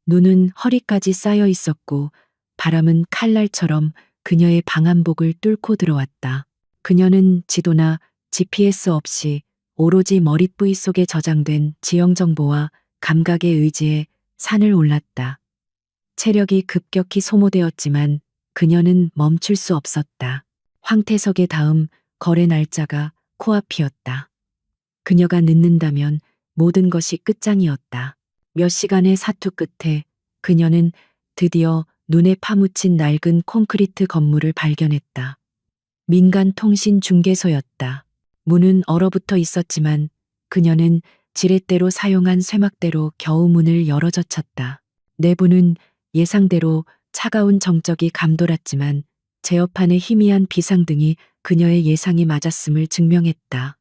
눈은 허리까지 쌓여 있었고 바람은 칼날처럼 그녀의 방한복을 뚫고 들어왔다. 그녀는 지도나 GPS 없이 오로지 머릿부위 속에 저장된 지형 정보와 감각의 의지에 산을 올랐다. 체력이 급격히 소모되었지만 그녀는 멈출 수 없었다. 황태석의 다음 거래 날짜가 코앞이었다. 그녀가 늦는다면 모든 것이 끝장이었다. 몇 시간의 사투 끝에 그녀는 드디어 눈에 파묻힌 낡은 콘크리트 건물을 발견했다. 민간 통신 중개소였다. 문은 얼어붙어 있었지만 그녀는 지렛대로 사용한 쇠막대로 겨우 문을 열어젖혔다. 내부는 예상대로 차가운 정적이 감돌았지만 제어판의 희미한 비상등이 그녀의 예상이 맞았음을 증명했다.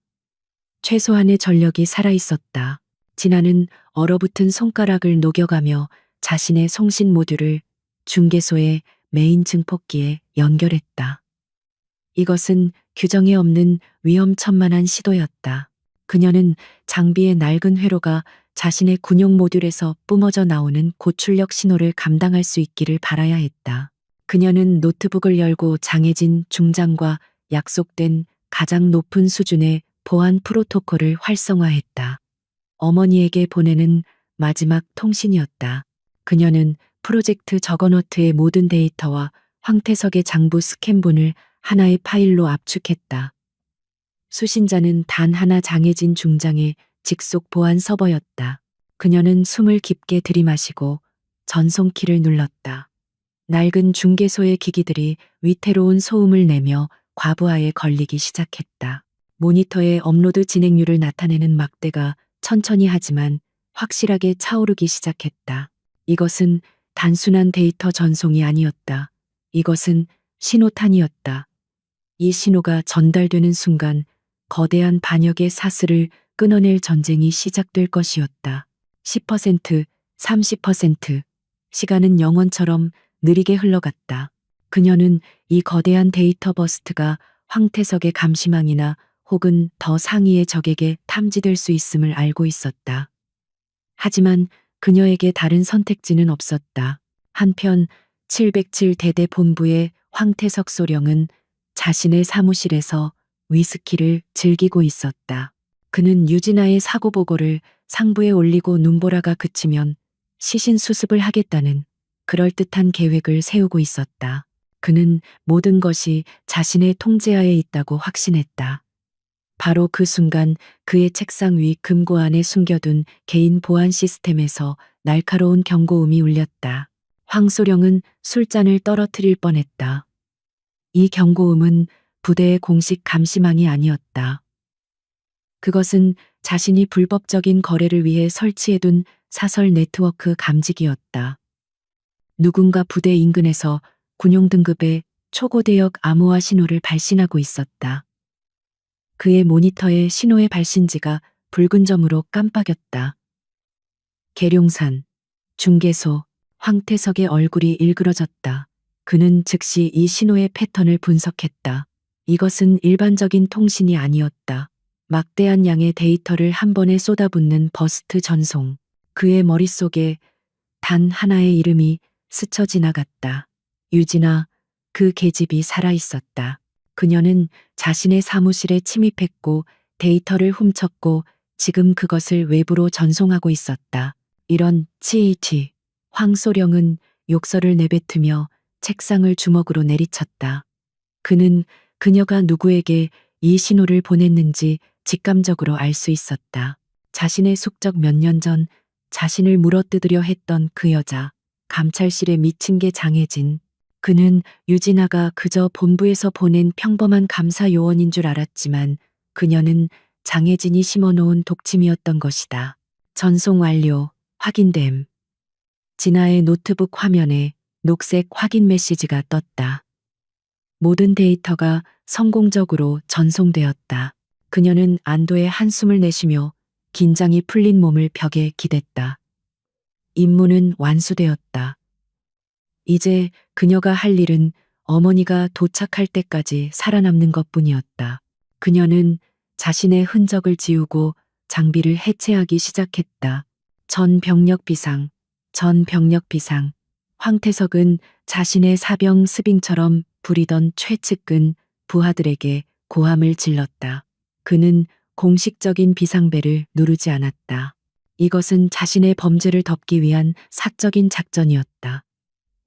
최소한의 전력이 살아있었다. 진아는 얼어붙은 손가락을 녹여가며 자신의 송신 모듈을 중개소의 메인 증폭기에 연결했다. 이것은 규정에 없는 위험천만한 시도였다. 그녀는 장비의 낡은 회로가 자신의 군용 모듈에서 뿜어져 나오는 고출력 신호를 감당할 수 있기를 바라야 했다. 그녀는 노트북을 열고 장애진 중장과 약속된 가장 높은 수준의 보안 프로토콜을 활성화했다. 어머니에게 보내는 마지막 통신이었다. 그녀는 프로젝트 저거너트의 모든 데이터와 황태석의 장부 스캔본을 하나의 파일로 압축했다. 수신자는 단 하나 장애진 중장의 직속 보안 서버였다. 그녀는 숨을 깊게 들이마시고 전송키를 눌렀다. 낡은 중개소의 기기들이 위태로운 소음을 내며 과부하에 걸리기 시작했다. 모니터에 업로드 진행률을 나타내는 막대가 천천히 하지만 확실하게 차오르기 시작했다. 이것은 단순한 데이터 전송이 아니었다. 이것은 신호탄이었다. 이 신호가 전달되는 순간 거대한 반역의 사슬을 끊어낼 전쟁이 시작될 것이었다. 10%, 30%. 시간은 영원처럼 느리게 흘러갔다. 그녀는 이 거대한 데이터 버스트가 황태석의 감시망이나 혹은 더 상위의 적에게 탐지될 수 있음을 알고 있었다. 하지만 그녀에게 다른 선택지는 없었다. 한편 707대대 본부의 황태석 소령은 자신의 사무실에서 위스키를 즐기고 있었다. 그는 유진아의 사고 보고를 상부에 올리고 눈보라가 그치면 시신 수습을 하겠다는 그럴듯한 계획을 세우고 있었다. 그는 모든 것이 자신의 통제하에 있다고 확신했다. 바로 그 순간 그의 책상 위 금고 안에 숨겨둔 개인 보안 시스템에서 날카로운 경고음이 울렸다. 황소령은 술잔을 떨어뜨릴 뻔했다. 이 경고음은 부대의 공식 감시망이 아니었다. 그것은 자신이 불법적인 거래를 위해 설치해둔 사설 네트워크 감지기였다. 누군가 부대 인근에서 군용 등급의 초고대역 암호화 신호를 발신하고 있었다. 그의 모니터에 신호의 발신지가 붉은 점으로 깜빡였다. 계룡산, 중개소, 황태석의 얼굴이 일그러졌다. 그는 즉시 이 신호의 패턴을 분석했다. 이것은 일반적인 통신이 아니었다. 막대한 양의 데이터를 한 번에 쏟아붓는 버스트 전송. 그의 머릿속에 단 하나의 이름이 스쳐 지나갔다. 유진아, 그 계집이 살아있었다. 그녀는 자신의 사무실에 침입했고 데이터를 훔쳤고 지금 그것을 외부로 전송하고 있었다. 이런 치이치. 황소령은 욕설을 내뱉으며 책상을 주먹으로 내리쳤다. 그는 그녀가 누구에게 이 신호를 보냈는지 직감적으로 알 수 있었다. 자신의 숙적 몇 년 전 자신을 물어뜯으려 했던 그 여자, 감찰실에 미친 게 장혜진. 그는 유진아가 그저 본부에서 보낸 평범한 감사 요원인 줄 알았지만 그녀는 장혜진이 심어놓은 독침이었던 것이다. 전송 완료, 확인됨. 진아의 노트북 화면에 녹색 확인 메시지가 떴다. 모든 데이터가 성공적으로 전송되었다. 그녀는 안도의 한숨을 내쉬며 긴장이 풀린 몸을 벽에 기댔다. 임무는 완수되었다. 이제 그녀가 할 일은 어머니가 도착할 때까지 살아남는 것뿐이었다. 그녀는 자신의 흔적을 지우고 장비를 해체하기 시작했다. 전 병력 비상, 전 병력 비상. 황태석은 자신의 사병 스빙처럼 부리던 최측근 부하들에게 고함을 질렀다. 그는 공식적인 비상벨을 누르지 않았다. 이것은 자신의 범죄를 덮기 위한 사적인 작전이었다.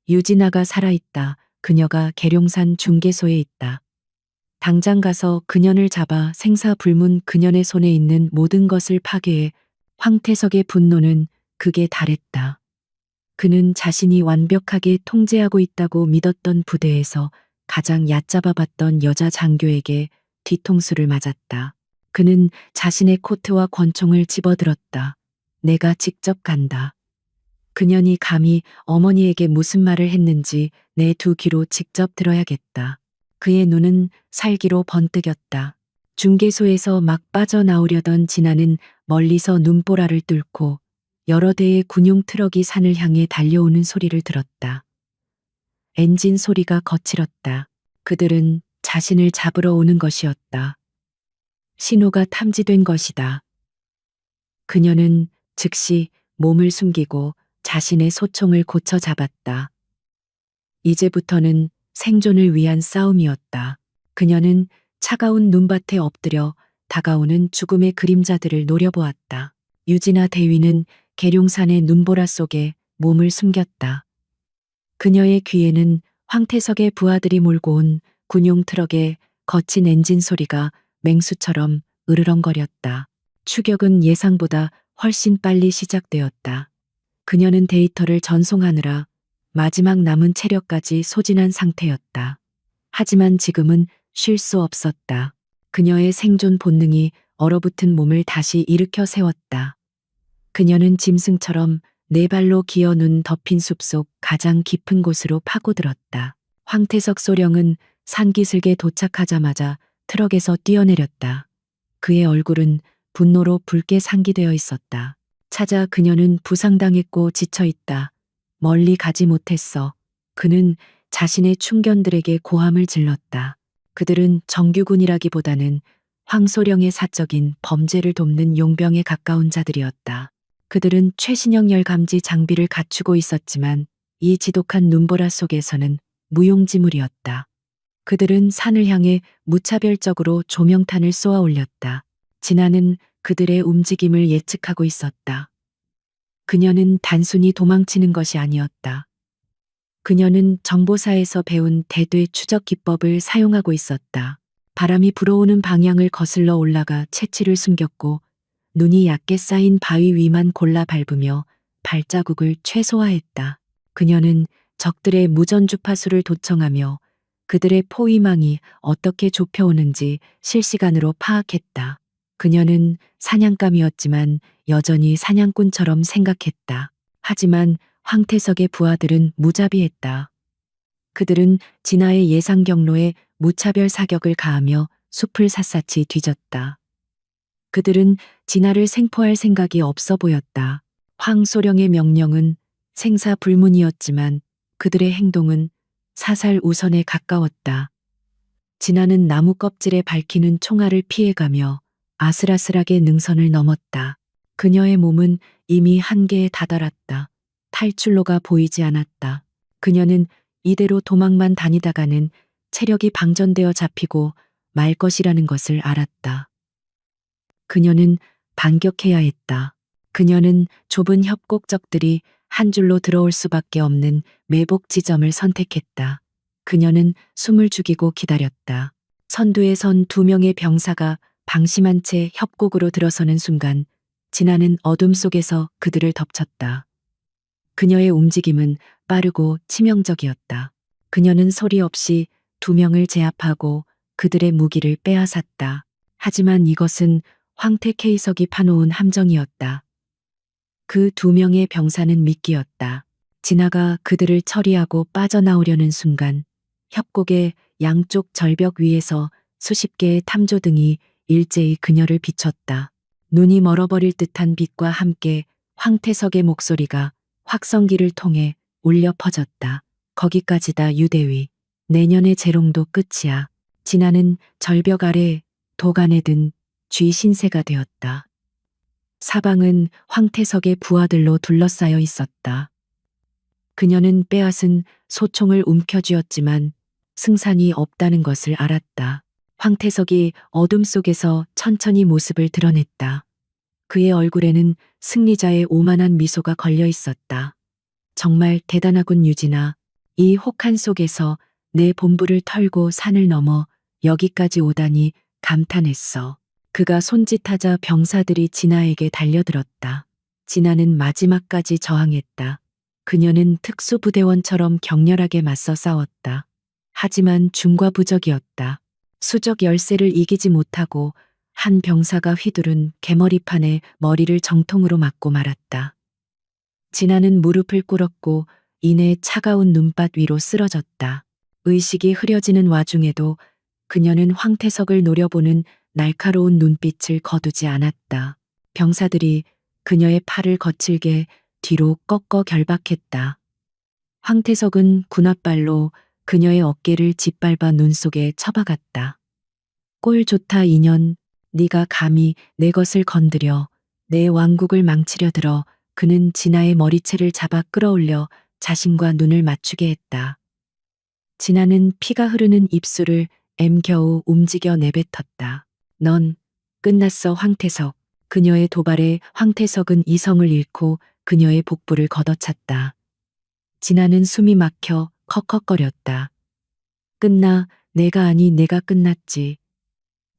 유진아가 살아있다. 그녀가 계룡산 중개소에 있다. 당장 가서 그녀를 잡아 생사불문 그녀의 손에 있는 모든 것을 파괴해. 황태석의 분노는 극에 달했다. 그는 자신이 완벽하게 통제하고 있다고 믿었던 부대에서 가장 얕잡아봤던 여자 장교에게 뒤통수를 맞았다. 그는 자신의 코트와 권총을 집어들었다. 내가 직접 간다. 그년이 감히 어머니에게 무슨 말을 했는지 내 두 귀로 직접 들어야겠다. 그의 눈은 살기로 번뜩였다. 중개소에서 막 빠져나오려던 진아는 멀리서 눈보라를 뚫고 여러 대의 군용 트럭이 산을 향해 달려오는 소리를 들었다. 엔진 소리가 거칠었다. 그들은 자신을 잡으러 오는 것이었다. 신호가 탐지된 것이다. 그녀는 즉시 몸을 숨기고 자신의 소총을 고쳐 잡았다. 이제부터는 생존을 위한 싸움이었다. 그녀는 차가운 눈밭에 엎드려 다가오는 죽음의 그림자들을 노려보았다. 유진아 대위는 계룡산의 눈보라 속에 몸을 숨겼다. 그녀의 귀에는 황태석의 부하들이 몰고 온 군용 트럭의 거친 엔진 소리가 맹수처럼 으르렁거렸다. 추격은 예상보다 훨씬 빨리 시작되었다. 그녀는 데이터를 전송하느라 마지막 남은 체력까지 소진한 상태였다. 하지만 지금은 쉴 수 없었다. 그녀의 생존 본능이 얼어붙은 몸을 다시 일으켜 세웠다. 그녀는 짐승처럼 네 발로 기어 눈 덮인 숲속 가장 깊은 곳으로 파고들었다. 황태석 소령은 산기슭에 도착하자마자 트럭에서 뛰어내렸다. 그의 얼굴은 분노로 붉게 상기되어 있었다. 찾아 그녀는 부상당했고 지쳐있다. 멀리 가지 못했어. 그는 자신의 충견들에게 고함을 질렀다. 그들은 정규군이라기보다는 황소령의 사적인 범죄를 돕는 용병에 가까운 자들이었다. 그들은 최신형 열감지 장비를 갖추고 있었지만 이 지독한 눈보라 속에서는 무용지물이었다. 그들은 산을 향해 무차별적으로 조명탄을 쏘아 올렸다. 진아는 그들의 움직임을 예측하고 있었다. 그녀는 단순히 도망치는 것이 아니었다. 그녀는 정보사에서 배운 대뇌 추적 기법을 사용하고 있었다. 바람이 불어오는 방향을 거슬러 올라가 채취를 숨겼고 눈이 얕게 쌓인 바위 위만 골라 밟으며 발자국을 최소화했다. 그녀는 적들의 무전 주파수를 도청하며 그들의 포위망이 어떻게 좁혀오는지 실시간으로 파악했다. 그녀는 사냥감이었지만 여전히 사냥꾼처럼 생각했다. 하지만 황태석의 부하들은 무자비했다. 그들은 진아의 예상 경로에 무차별 사격을 가하며 숲을 샅샅이 뒤졌다. 그들은 진아를 생포할 생각이 없어 보였다. 황소령의 명령은 생사불문이었지만 그들의 행동은 사살 우선에 가까웠다. 진아는 나무 껍질에 밝히는 총알을 피해가며 아슬아슬하게 능선을 넘었다. 그녀의 몸은 이미 한계에 다다랐다. 탈출로가 보이지 않았다. 그녀는 이대로 도망만 다니다가는 체력이 방전되어 잡히고 말 것이라는 것을 알았다. 그녀는 반격해야 했다. 그녀는 좁은 협곡적들이 한 줄로 들어올 수밖에 없는 매복 지점을 선택했다. 그녀는 숨을 죽이고 기다렸다. 선두에 선 두 명의 병사가 방심한 채 협곡으로 들어서는 순간 진아는 어둠 속에서 그들을 덮쳤다. 그녀의 움직임은 빠르고 치명적이었다. 그녀는 소리 없이 두 명을 제압하고 그들의 무기를 빼앗았다. 하지만 이것은 황태 K석이 파놓은 함정이었다. 그 두 명의 병사는 미끼였다. 진아가 그들을 처리하고 빠져나오려는 순간 협곡의 양쪽 절벽 위에서 수십 개의 탐조등이 일제히 그녀를 비췄다. 눈이 멀어버릴 듯한 빛과 함께 황태석의 목소리가 확성기를 통해 울려 퍼졌다. 거기까지다 유대위. 내년의 재롱도 끝이야. 진아는 절벽 아래 도간에 든 쥐 신세가 되었다. 사방은 황태석의 부하들로 둘러싸여 있었다. 그녀는 빼앗은 소총을 움켜쥐었지만 승산이 없다는 것을 알았다. 황태석이 어둠 속에서 천천히 모습을 드러냈다. 그의 얼굴에는 승리자의 오만한 미소가 걸려 있었다. 정말 대단하군 유진아. 이 혹한 속에서 내 본부를 털고 산을 넘어 여기까지 오다니 감탄했어. 그가 손짓하자 병사들이 진아에게 달려들었다. 진아는 마지막까지 저항했다. 그녀는 특수부대원처럼 격렬하게 맞서 싸웠다. 하지만 중과부적이었다. 수적 열세를 이기지 못하고 한 병사가 휘두른 개머리판에 머리를 정통으로 맞고 말았다. 진아는 무릎을 꿇었고 이내 차가운 눈밭 위로 쓰러졌다. 의식이 흐려지는 와중에도 그녀는 황태석을 노려보는 날카로운 눈빛을 거두지 않았다. 병사들이 그녀의 팔을 거칠게 뒤로 꺾어 결박했다. 황태석은 군홧발로 그녀의 어깨를 짓밟아 눈 속에 처박았다. 꼴 좋다 인연, 네가 감히 내 것을 건드려 내 왕국을 망치려 들어. 그는 진아의 머리채를 잡아 끌어올려 자신과 눈을 맞추게 했다. 진아는 피가 흐르는 입술을 엠겨우 움직여 내뱉었다. 넌 끝났어 황태석. 그녀의 도발에 황태석은 이성을 잃고 그녀의 복부를 걷어찼다. 진아는 숨이 막혀 컥컥거렸다. 끝나, 내가 아니 내가 끝났지.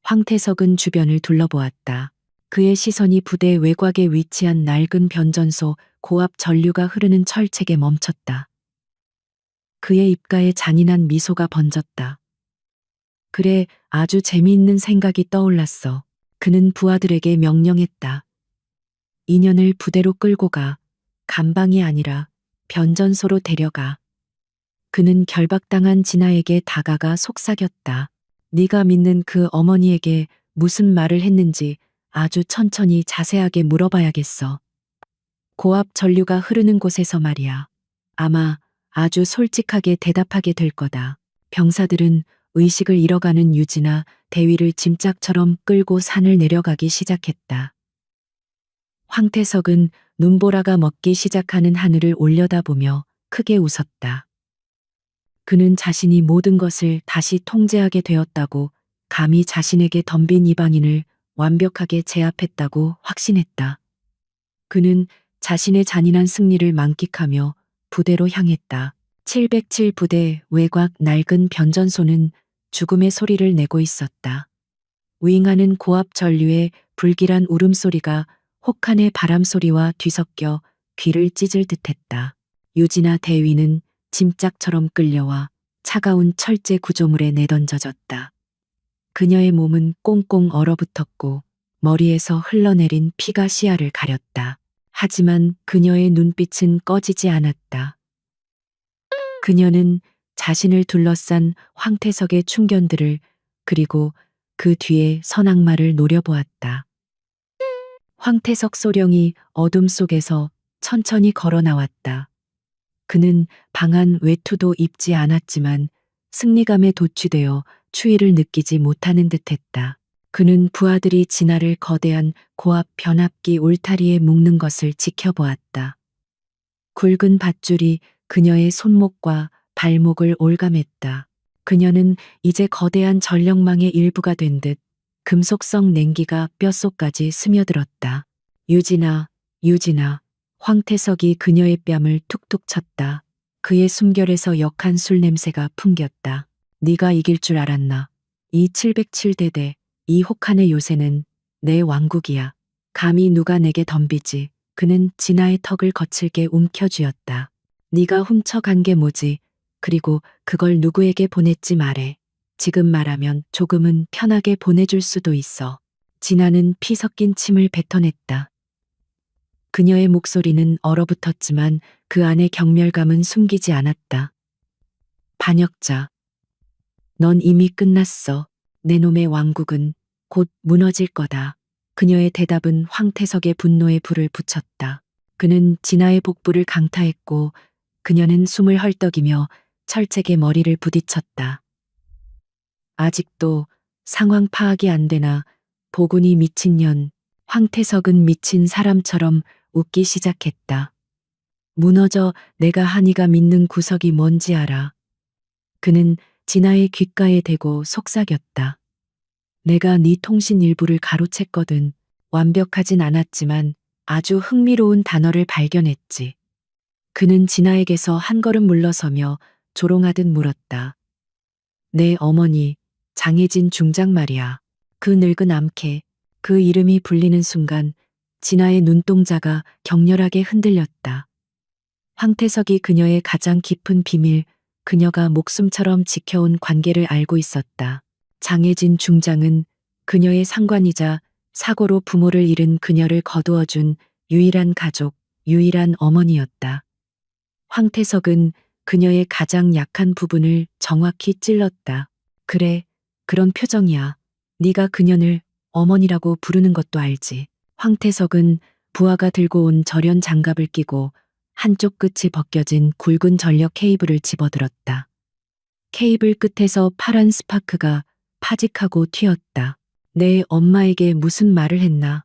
황태석은 주변을 둘러보았다. 그의 시선이 부대 외곽에 위치한 낡은 변전소 고압 전류가 흐르는 철책에 멈췄다. 그의 입가에 잔인한 미소가 번졌다. 그래, 아주 재미있는 생각이 떠올랐어. 그는 부하들에게 명령했다. 인연을 부대로 끌고 가. 감방이 아니라 변전소로 데려가. 그는 결박당한 진아에게 다가가 속삭였다. 네가 믿는 그 어머니에게 무슨 말을 했는지 아주 천천히 자세하게 물어봐야겠어. 고압 전류가 흐르는 곳에서 말이야. 아마 아주 솔직하게 대답하게 될 거다. 병사들은 의식을 잃어가는 유진아 대위를 짐짝처럼 끌고 산을 내려가기 시작했다. 황태석은 눈보라가 먹기 시작하는 하늘을 올려다보며 크게 웃었다. 그는 자신이 모든 것을 다시 통제하게 되었다고, 감히 자신에게 덤빈 이방인을 완벽하게 제압했다고 확신했다. 그는 자신의 잔인한 승리를 만끽하며 부대로 향했다. 707 부대 외곽 낡은 변전소는 죽음의 소리를 내고 있었다. 윙하는 고압 전류의 불길한 울음소리가 혹한의 바람소리와 뒤섞여 귀를 찢을 듯했다. 유진아 대위는 짐짝처럼 끌려와 차가운 철제 구조물에 내던져졌다. 그녀의 몸은 꽁꽁 얼어붙었고 머리에서 흘러내린 피가 시야를 가렸다. 하지만 그녀의 눈빛은 꺼지지 않았다. 그녀는 자신을 둘러싼 황태석의 충견들을, 그리고 그 뒤에 선악마를 노려보았다. 황태석 소령이 어둠 속에서 천천히 걸어 나왔다. 그는 방한 외투도 입지 않았지만 승리감에 도취되어 추위를 느끼지 못하는 듯했다. 그는 부하들이 진화를 거대한 고압 변압기 울타리에 묶는 것을 지켜보았다. 굵은 밧줄이 그녀의 손목과 발목을 올감했다. 그녀는 이제 거대한 전력망의 일부가 된 듯 금속성 냉기가 뼛속까지 스며들었다. 유진아, 유진아. 황태석이 그녀의 뺨을 툭툭 쳤다. 그의 숨결에서 역한 술 냄새가 풍겼다. 네가 이길 줄 알았나? 이 707대대, 이 혹한의 요새는 내 왕국이야. 감히 누가 내게 덤비지. 그는 진아의 턱을 거칠게 움켜쥐었다. 네가 훔쳐간 게 뭐지? 그리고 그걸 누구에게 보냈지 말해. 지금 말하면 조금은 편하게 보내줄 수도 있어. 진아는 피 섞인 침을 뱉어냈다. 그녀의 목소리는 얼어붙었지만 그 안의 경멸감은 숨기지 않았다. 반역자. 넌 이미 끝났어. 내 놈의 왕국은 곧 무너질 거다. 그녀의 대답은 황태석의 분노에 불을 붙였다. 그는 진아의 복부를 강타했고 그녀는 숨을 헐떡이며 철책에 머리를 부딪혔다. 아직도 상황 파악이 안 되나? 보군이 미친년. 황태석은 미친 사람처럼 웃기 시작했다. 무너져. 내가 한이가 믿는 구석이 뭔지 알아. 그는 진아의 귓가에 대고 속삭였다. 내가 네 통신 일부를 가로챘거든. 완벽하진 않았지만 아주 흥미로운 단어를 발견했지. 그는 진아에게서 한 걸음 물러서며 조롱하듯 물었다. 내 어머니, 장혜진 중장 말이야. 그 늙은 암캐. 그 이름이 불리는 순간 진아의 눈동자가 격렬하게 흔들렸다. 황태석이 그녀의 가장 깊은 비밀, 그녀가 목숨처럼 지켜온 관계를 알고 있었다. 장혜진 중장은 그녀의 상관이자 사고로 부모를 잃은 그녀를 거두어준 유일한 가족, 유일한 어머니였다. 황태석은 그녀의 가장 약한 부분을 정확히 찔렀다. 그래, 그런 표정이야. 네가 그녀를 어머니라고 부르는 것도 알지. 황태석은 부하가 들고 온 절연 장갑을 끼고 한쪽 끝이 벗겨진 굵은 전력 케이블을 집어들었다. 케이블 끝에서 파란 스파크가 파직하고 튀었다. 내 엄마에게 무슨 말을 했나?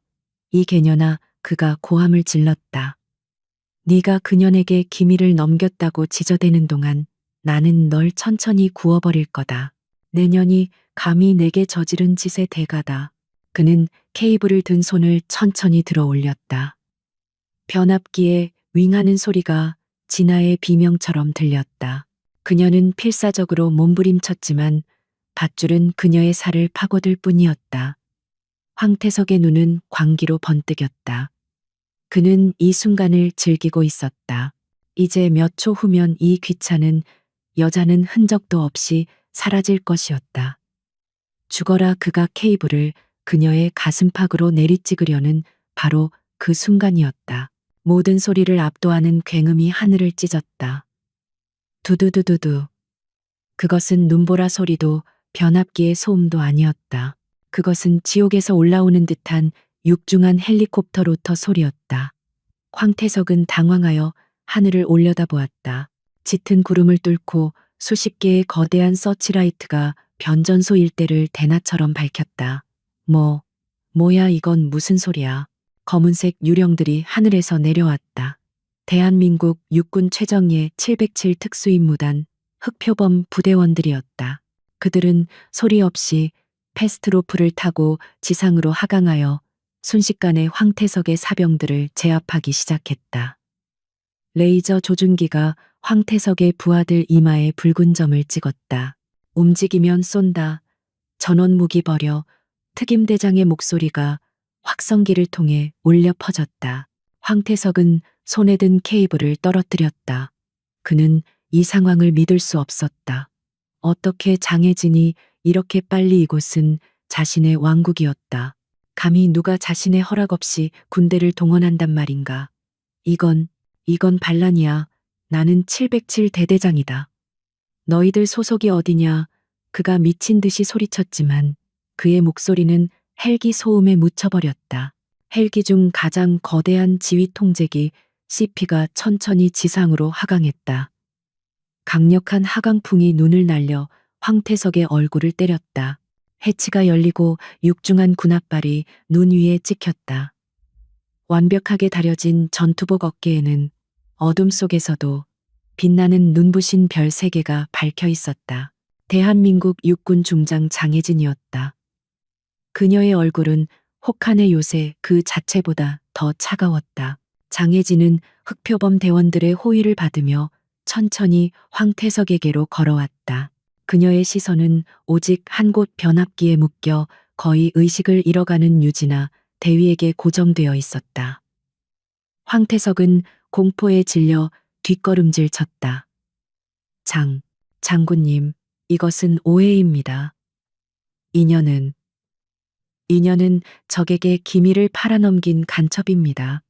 이 개년아, 그가 고함을 질렀다. 네가 그년에게 기밀을 넘겼다고 지저대는 동안 나는 널 천천히 구워버릴 거다. 내년이 감히 내게 저지른 짓의 대가다. 그는 케이블을 든 손을 천천히 들어 올렸다. 변압기에 윙하는 소리가 진아의 비명처럼 들렸다. 그녀는 필사적으로 몸부림쳤지만 밧줄은 그녀의 살을 파고들 뿐이었다. 황태석의 눈은 광기로 번뜩였다. 그는 이 순간을 즐기고 있었다. 이제 몇 초 후면 이 귀찮은 여자는 흔적도 없이 사라질 것이었다. 죽어라. 그가 케이블을 그녀의 가슴팍으로 내리찍으려는 바로 그 순간이었다. 모든 소리를 압도하는 굉음이 하늘을 찢었다. 두두두두두. 그것은 눈보라 소리도 변압기의 소음도 아니었다. 그것은 지옥에서 올라오는 듯한 육중한 헬리콥터 로터 소리였다. 황태석은 당황하여 하늘을 올려다보았다. 짙은 구름을 뚫고 수십 개의 거대한 서치라이트가 변전소 일대를 대낮처럼 밝혔다. 뭐야 이건 무슨 소리야. 검은색 유령들이 하늘에서 내려왔다. 대한민국 육군 최정예 707 특수임무단 흑표범 부대원들이었다. 그들은 소리 없이 패스트로프를 타고 지상으로 하강하여 순식간에 황태석의 사병들을 제압하기 시작했다. 레이저 조준기가 황태석의 부하들 이마에 붉은 점을 찍었다. 움직이면 쏜다. 전원 무기 버려. 특임대장의 목소리가 확성기를 통해 울려 퍼졌다. 황태석은 손에 든 케이블을 떨어뜨렸다. 그는 이 상황을 믿을 수 없었다. 어떻게 장혜진이 이렇게 빨리 이곳은 자신의 왕국이었다. 감히 누가 자신의 허락 없이 군대를 동원한단 말인가. 이건 반란이야. 나는 707 대대장이다. 너희들 소속이 어디냐. 그가 미친 듯이 소리쳤지만 그의 목소리는 헬기 소음에 묻혀버렸다. 헬기 중 가장 거대한 지휘 통제기 CP가 천천히 지상으로 하강했다. 강력한 하강풍이 눈을 날려 황태석의 얼굴을 때렸다. 해치가 열리고 육중한 군홧발이 눈 위에 찍혔다. 완벽하게 다려진 전투복 어깨에는 어둠 속에서도 빛나는 눈부신 별 3개가 밝혀 있었다. 대한민국 육군 중장 장혜진이었다. 그녀의 얼굴은 혹한의 요새 그 자체보다 더 차가웠다. 장혜진은 흑표범 대원들의 호의를 받으며 천천히 황태석에게로 걸어왔다. 그녀의 시선은 오직 한 곳 변압기에 묶여 거의 의식을 잃어가는 유진아 대위에게 고정되어 있었다. 황태석은 공포에 질려 뒷걸음질 쳤다. 장군님, 이것은 오해입니다. 인연은 적에게 기밀을 팔아넘긴 간첩입니다.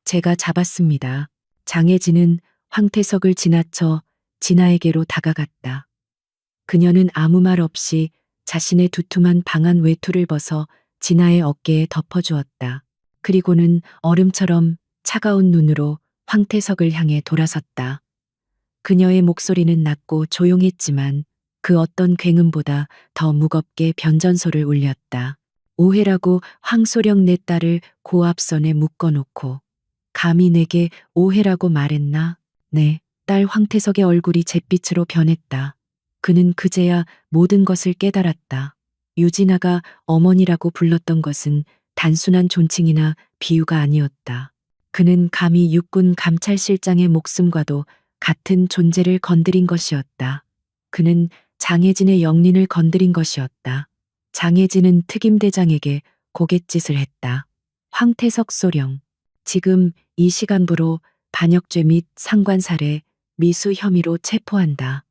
제가 잡았습니다. 장혜진은 황태석을 지나쳐 진아에게로 다가갔다. 그녀는 아무 말 없이 자신의 두툼한 방한 외투를 벗어 진아의 어깨에 덮어주었다. 그리고는 얼음처럼 차가운 눈으로 황태석을 향해 돌아섰다. 그녀의 목소리는 낮고 조용했지만 그 어떤 굉음보다 더 무겁게 변전소를 울렸다. 오해라고 황소령 내 딸을 고압선에 묶어놓고 감히 내게 오해라고 말했나? 네, 딸 황태석의 얼굴이 잿빛으로 변했다. 그는 그제야 모든 것을 깨달았다. 유진아가 어머니라고 불렀던 것은 단순한 존칭이나 비유가 아니었다. 그는 감히 육군 감찰실장의 목숨과도 같은 존재를 건드린 것이었다. 그는 장혜진의 영린을 건드린 것이었다. 장혜진은 특임대장에게 고갯짓을 했다. 황태석 소령. 지금 이 시간부로 반역죄 및 상관살해, 미수 혐의로 체포한다.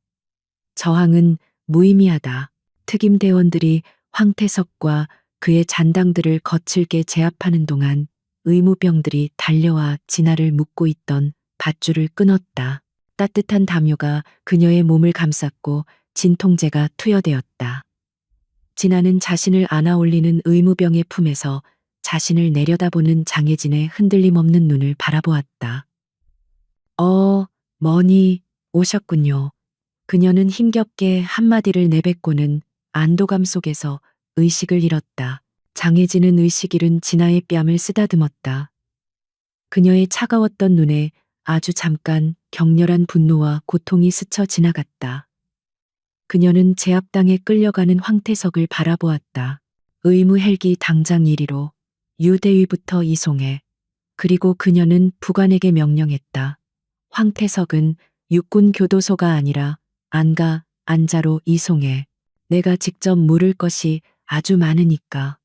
저항은 무의미하다. 특임대원들이 황태석과 그의 잔당들을 거칠게 제압하는 동안 의무병들이 달려와 진아를 묶고 있던 밧줄을 끊었다. 따뜻한 담요가 그녀의 몸을 감쌌고 진통제가 투여되었다. 진아는 자신을 안아 올리는 의무병의 품에서 자신을 내려다보는 장혜진의 흔들림 없는 눈을 바라보았다. 머니, 오셨군요. 그녀는 힘겹게 한마디를 내뱉고는 안도감 속에서 의식을 잃었다. 장혜진은 의식 잃은 진아의 뺨을 쓰다듬었다. 그녀의 차가웠던 눈에 아주 잠깐 격렬한 분노와 고통이 스쳐 지나갔다. 그녀는 제압당에 끌려가는 황태석을 바라보았다. 의무 헬기 당장 1위로 유대위부터 이송해. 그리고 그녀는 부관에게 명령했다. 황태석은 육군 교도소가 아니라 안자로 이송해. 내가 직접 물을 것이 아주 많으니까.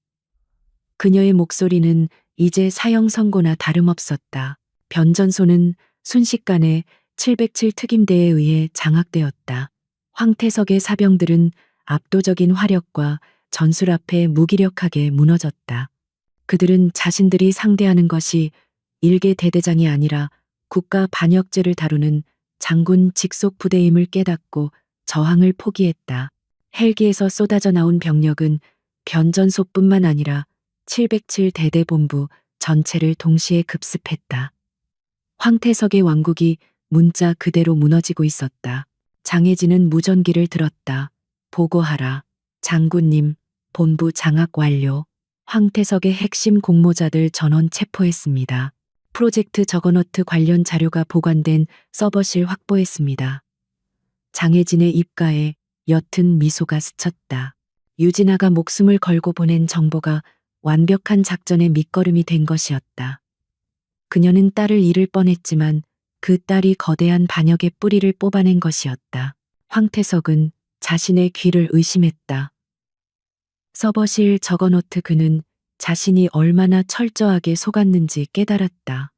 그녀의 목소리는 이제 사형 선고나 다름없었다. 변전소는 순식간에 707 특임대에 의해 장악되었다. 황태석의 사병들은 압도적인 화력과 전술 앞에 무기력하게 무너졌다. 그들은 자신들이 상대하는 것이 일개 대대장이 아니라 국가 반역죄를 다루는 장군 직속 부대임을 깨닫고 저항을 포기했다. 헬기에서 쏟아져 나온 병력은 변전소뿐만 아니라 707 대대본부 전체를 동시에 급습했다. 황태석의 왕국이 문자 그대로 무너지고 있었다. 장혜진은 무전기를 들었다. 보고하라. 장군님, 본부 장악 완료. 황태석의 핵심 공모자들 전원 체포했습니다. 프로젝트 저거너트 관련 자료가 보관된 서버실 확보했습니다. 장혜진의 입가에 옅은 미소가 스쳤다. 유진아가 목숨을 걸고 보낸 정보가 완벽한 작전의 밑거름이 된 것이었다. 그녀는 딸을 잃을 뻔했지만 그 딸이 거대한 반역의 뿌리를 뽑아낸 것이었다. 황태석은 자신의 귀를 의심했다. 서버실 저거노트 그는 자신이 얼마나 철저하게 속았는지 깨달았다.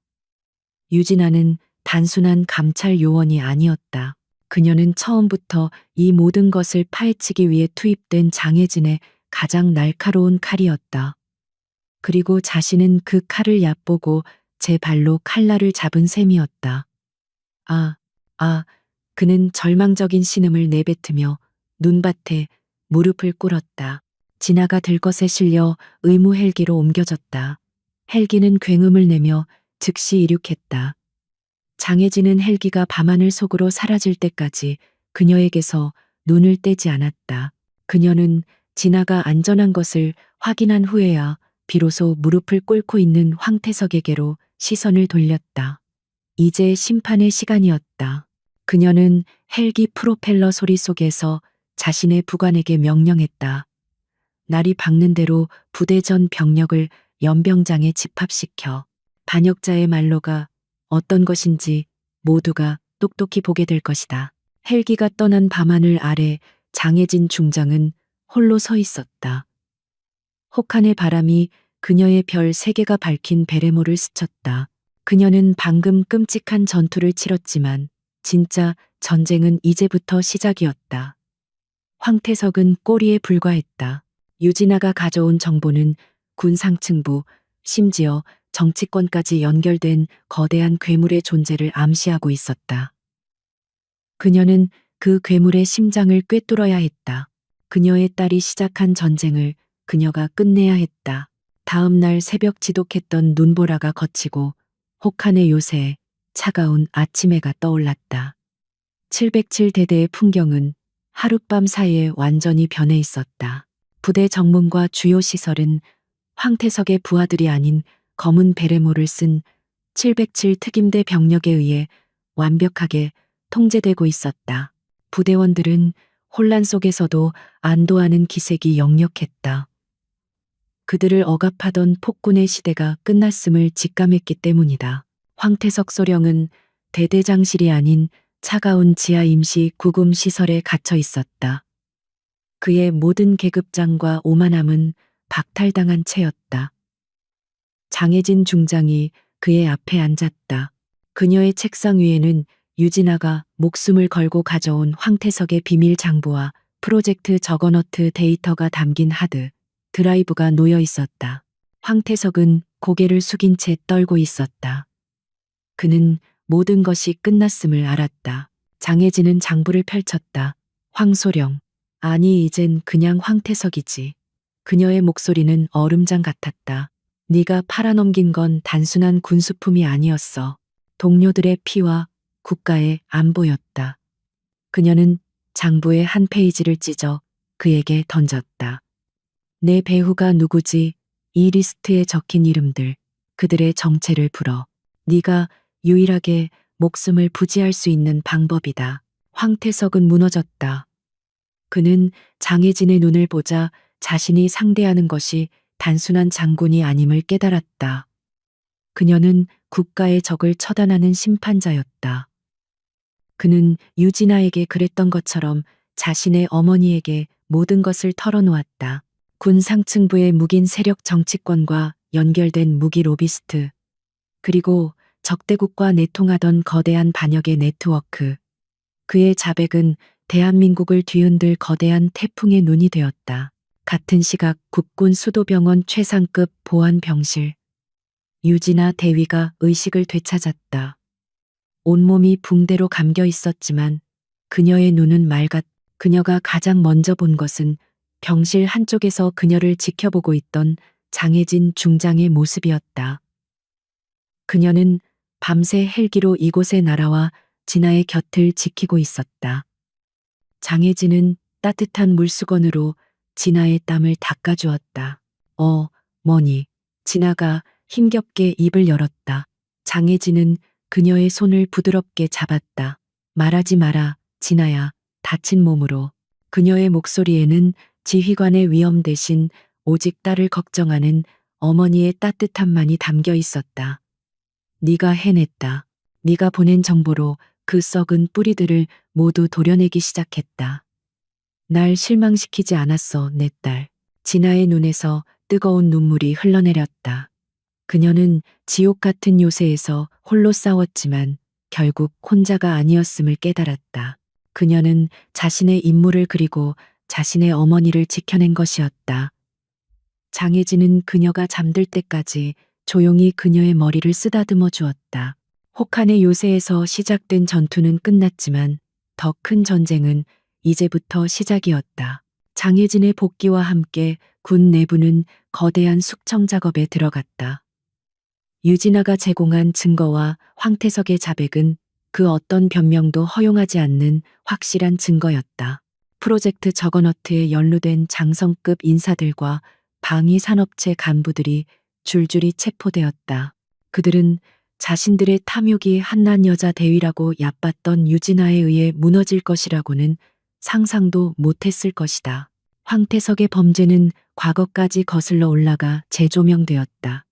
유진아는 단순한 감찰 요원이 아니었다. 그녀는 처음부터 이 모든 것을 파헤치기 위해 투입된 장혜진의 가장 날카로운 칼이었다. 그리고 자신은 그 칼을 얕보고 제 발로 칼날을 잡은 셈이었다. 그는 절망적인 신음을 내뱉으며 눈밭에 무릎을 꿇었다. 진아가 들것에 실려 의무 헬기로 옮겨졌다. 헬기는 굉음을 내며 즉시 이륙했다. 장혜진은 헬기가 밤하늘 속으로 사라질 때까지 그녀에게서 눈을 떼지 않았다. 그녀는 진아가 안전한 것을 확인한 후에야 비로소 무릎을 꿇고 있는 황태석에게로 시선을 돌렸다. 이제 심판의 시간이었다. 그녀는 헬기 프로펠러 소리 속에서 자신의 부관에게 명령했다. 날이 밝는 대로 부대 전 병력을 연병장에 집합시켜 반역자의 말로가 어떤 것인지 모두가 똑똑히 보게 될 것이다. 헬기가 떠난 밤하늘 아래 장혜진 중장은 홀로 서 있었다. 혹한의 바람이 그녀의 별 3개가 밝힌 베레모를 스쳤다. 그녀는 방금 끔찍한 전투를 치렀지만 진짜 전쟁은 이제부터 시작이었다. 황태석은 꼬리에 불과했다. 유진아가 가져온 정보는 군 상층부, 심지어 정치권까지 연결된 거대한 괴물의 존재를 암시하고 있었다. 그녀는 그 괴물의 심장을 꿰뚫어야 했다. 그녀의 딸이 시작한 전쟁을 그녀가 끝내야 했다. 다음 날 새벽 지독했던 눈보라가 걷히고 혹한의 요새에 차가운 아침해가 떠올랐다. 707대대의 풍경은 하룻밤 사이에 완전히 변해 있었다. 부대 정문과 주요 시설은 황태석의 부하들이 아닌 검은 베레모를 쓴 707 특임대 병력에 의해 완벽하게 통제되고 있었다. 부대원들은 혼란 속에서도 안도하는 기색이 역력했다. 그들을 억압하던 폭군의 시대가 끝났음을 직감했기 때문이다. 황태석 소령은 대대장실이 아닌 차가운 지하 임시 구금 시설에 갇혀 있었다. 그의 모든 계급장과 오만함은 박탈당한 채였다. 장혜진 중장이 그의 앞에 앉았다. 그녀의 책상 위에는 유진아가 목숨을 걸고 가져온 황태석의 비밀 장부와 프로젝트 저거너트 데이터가 담긴 하드 드라이브가 놓여 있었다. 황태석은 고개를 숙인 채 떨고 있었다. 그는 모든 것이 끝났음을 알았다. 장혜진은 장부를 펼쳤다. 황소령. 아니 이젠 그냥 황태석이지. 그녀의 목소리는 얼음장 같았다. 네가 팔아넘긴 건 단순한 군수품이 아니었어. 동료들의 피와 국가의 안보였다. 그녀는 장부의 한 페이지를 찢어 그에게 던졌다. 내 배후가 누구지? 이 리스트에 적힌 이름들, 그들의 정체를 풀어. 네가 유일하게 목숨을 부지할 수 있는 방법이다. 황태석은 무너졌다. 그는 장혜진의 눈을 보자 자신이 상대하는 것이 단순한 장군이 아님을 깨달았다. 그녀는 국가의 적을 처단하는 심판자였다. 그는 유진아에게 그랬던 것처럼 자신의 어머니에게 모든 것을 털어놓았다. 군 상층부의 묵인 세력 정치권과 연결된 무기 로비스트, 그리고 적대국과 내통하던 거대한 반역의 네트워크. 그의 자백은 대한민국을 뒤흔들 거대한 태풍의 눈이 되었다. 같은 시각 국군 수도병원 최상급 보안병실. 유진아 대위가 의식을 되찾았다. 온몸이 붕대로 감겨 있었지만 그녀의 눈은 그녀가 가장 먼저 본 것은 병실 한쪽에서 그녀를 지켜보고 있던 장혜진 중장의 모습이었다. 그녀는 밤새 헬기로 이곳에 날아와 진아의 곁을 지키고 있었다. 장혜진은 따뜻한 물수건으로 진아의 땀을 닦아주었다. 머니. 진아가 힘겹게 입을 열었다. 장혜진은 그녀의 손을 부드럽게 잡았다. 말하지 마라, 진아야. 다친 몸으로. 그녀의 목소리에는 지휘관의 위험 대신 오직 딸을 걱정하는 어머니의 따뜻함만이 담겨 있었다. 네가 해냈다. 네가 보낸 정보로 그 썩은 뿌리들을 모두 도려내기 시작했다. 날 실망시키지 않았어, 내 딸. 진아의 눈에서 뜨거운 눈물이 흘러내렸다. 그녀는 지옥 같은 요새에서 홀로 싸웠지만 결국 혼자가 아니었음을 깨달았다. 그녀는 자신의 임무를 그리고 자신의 어머니를 지켜낸 것이었다. 장혜진은 그녀가 잠들 때까지 조용히 그녀의 머리를 쓰다듬어 주었다. 혹한의 요새에서 시작된 전투는 끝났지만 더 큰 전쟁은 이제부터 시작이었다. 장혜진의 복귀와 함께 군 내부는 거대한 숙청 작업에 들어갔다. 유진아가 제공한 증거와 황태석의 자백은 그 어떤 변명도 허용하지 않는 확실한 증거였다. 프로젝트 저거너트에 연루된 장성급 인사들과 방위 산업체 간부들이 줄줄이 체포되었다. 그들은 자신들의 탐욕이 한낱 여자 대위라고 얕봤던 유진아에 의해 무너질 것이라고는 상상도 못했을 것이다. 황태석의 범죄는 과거까지 거슬러 올라가 재조명되었다.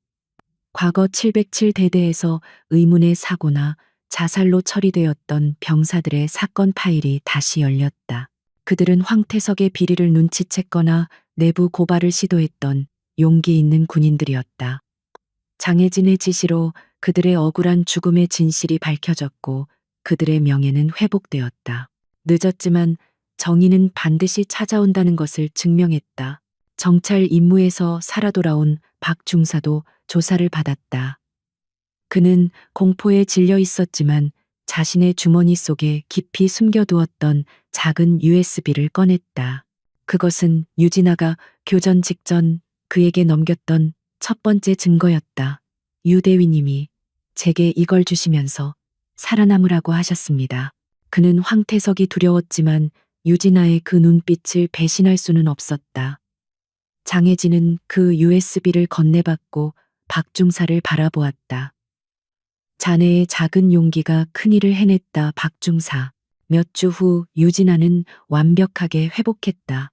과거 707대대에서 의문의 사고나 자살로 처리되었던 병사들의 사건 파일이 다시 열렸다. 그들은 황태석의 비리를 눈치챘거나 내부 고발을 시도했던 용기 있는 군인들이었다. 장혜진의 지시로 그들의 억울한 죽음의 진실이 밝혀졌고 그들의 명예는 회복되었다. 늦었지만 정의는 반드시 찾아온다는 것을 증명했다. 정찰 임무에서 살아 돌아온 박 중사도 조사를 받았다. 그는 공포에 질려 있었지만 자신의 주머니 속에 깊이 숨겨두었던 작은 USB를 꺼냈다. 그것은 유진아가 교전 직전 그에게 넘겼던 첫 번째 증거였다. 유 대위님이 제게 이걸 주시면서 살아남으라고 하셨습니다. 그는 황태석이 두려웠지만 유진아의 그 눈빛을 배신할 수는 없었다. 장혜진은 그 USB를 건네받고 박중사를 바라보았다. 자네의 작은 용기가 큰일을 해냈다, 박중사. 몇 주 후 유진아는 완벽하게 회복했다.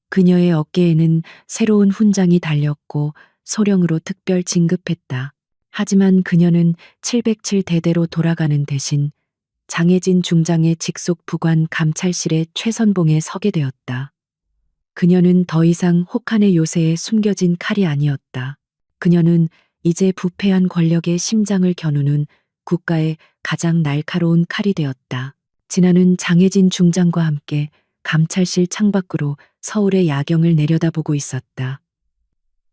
그녀의 어깨에는 새로운 훈장이 달렸고 소령으로 특별 진급했다. 하지만 그녀는 707대대로 돌아가는 대신 장혜진 중장의 직속 부관 감찰실의 최선봉에 서게 되었다. 그녀는 더 이상 혹한의 요새에 숨겨진 칼이 아니었다. 그녀는 이제 부패한 권력의 심장을 겨누는 국가의 가장 날카로운 칼이 되었다. 진아는 장혜진 중장과 함께 감찰실 창밖으로 서울의 야경을 내려다보고 있었다.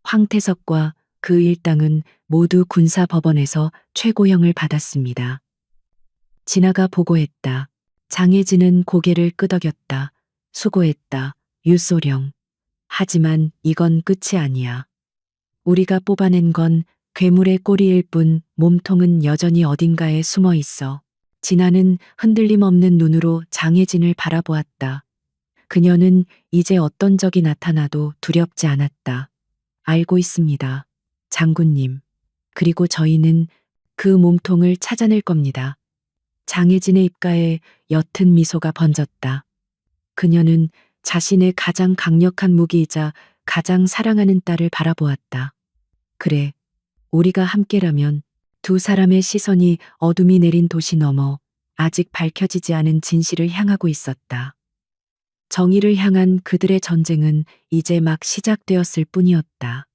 황태석과 그 일당은 모두 군사법원에서 최고형을 받았습니다. 진아가 보고했다. 장혜진은 고개를 끄덕였다. 수고했다, 유소령. 하지만 이건 끝이 아니야. 우리가 뽑아낸 건 괴물의 꼬리일 뿐 몸통은 여전히 어딘가에 숨어 있어. 진아는 흔들림 없는 눈으로 장혜진을 바라보았다. 그녀는 이제 어떤 적이 나타나도 두렵지 않았다. 알고 있습니다, 장군님. 그리고 저희는 그 몸통을 찾아낼 겁니다. 장혜진의 입가에 옅은 미소가 번졌다. 그녀는 자신의 가장 강력한 무기이자 가장 사랑하는 딸을 바라보았다. 그래, 우리가 함께라면. 두 사람의 시선이 어둠이 내린 도시 너머 아직 밝혀지지 않은 진실을 향하고 있었다. 정의를 향한 그들의 전쟁은 이제 막 시작되었을 뿐이었다.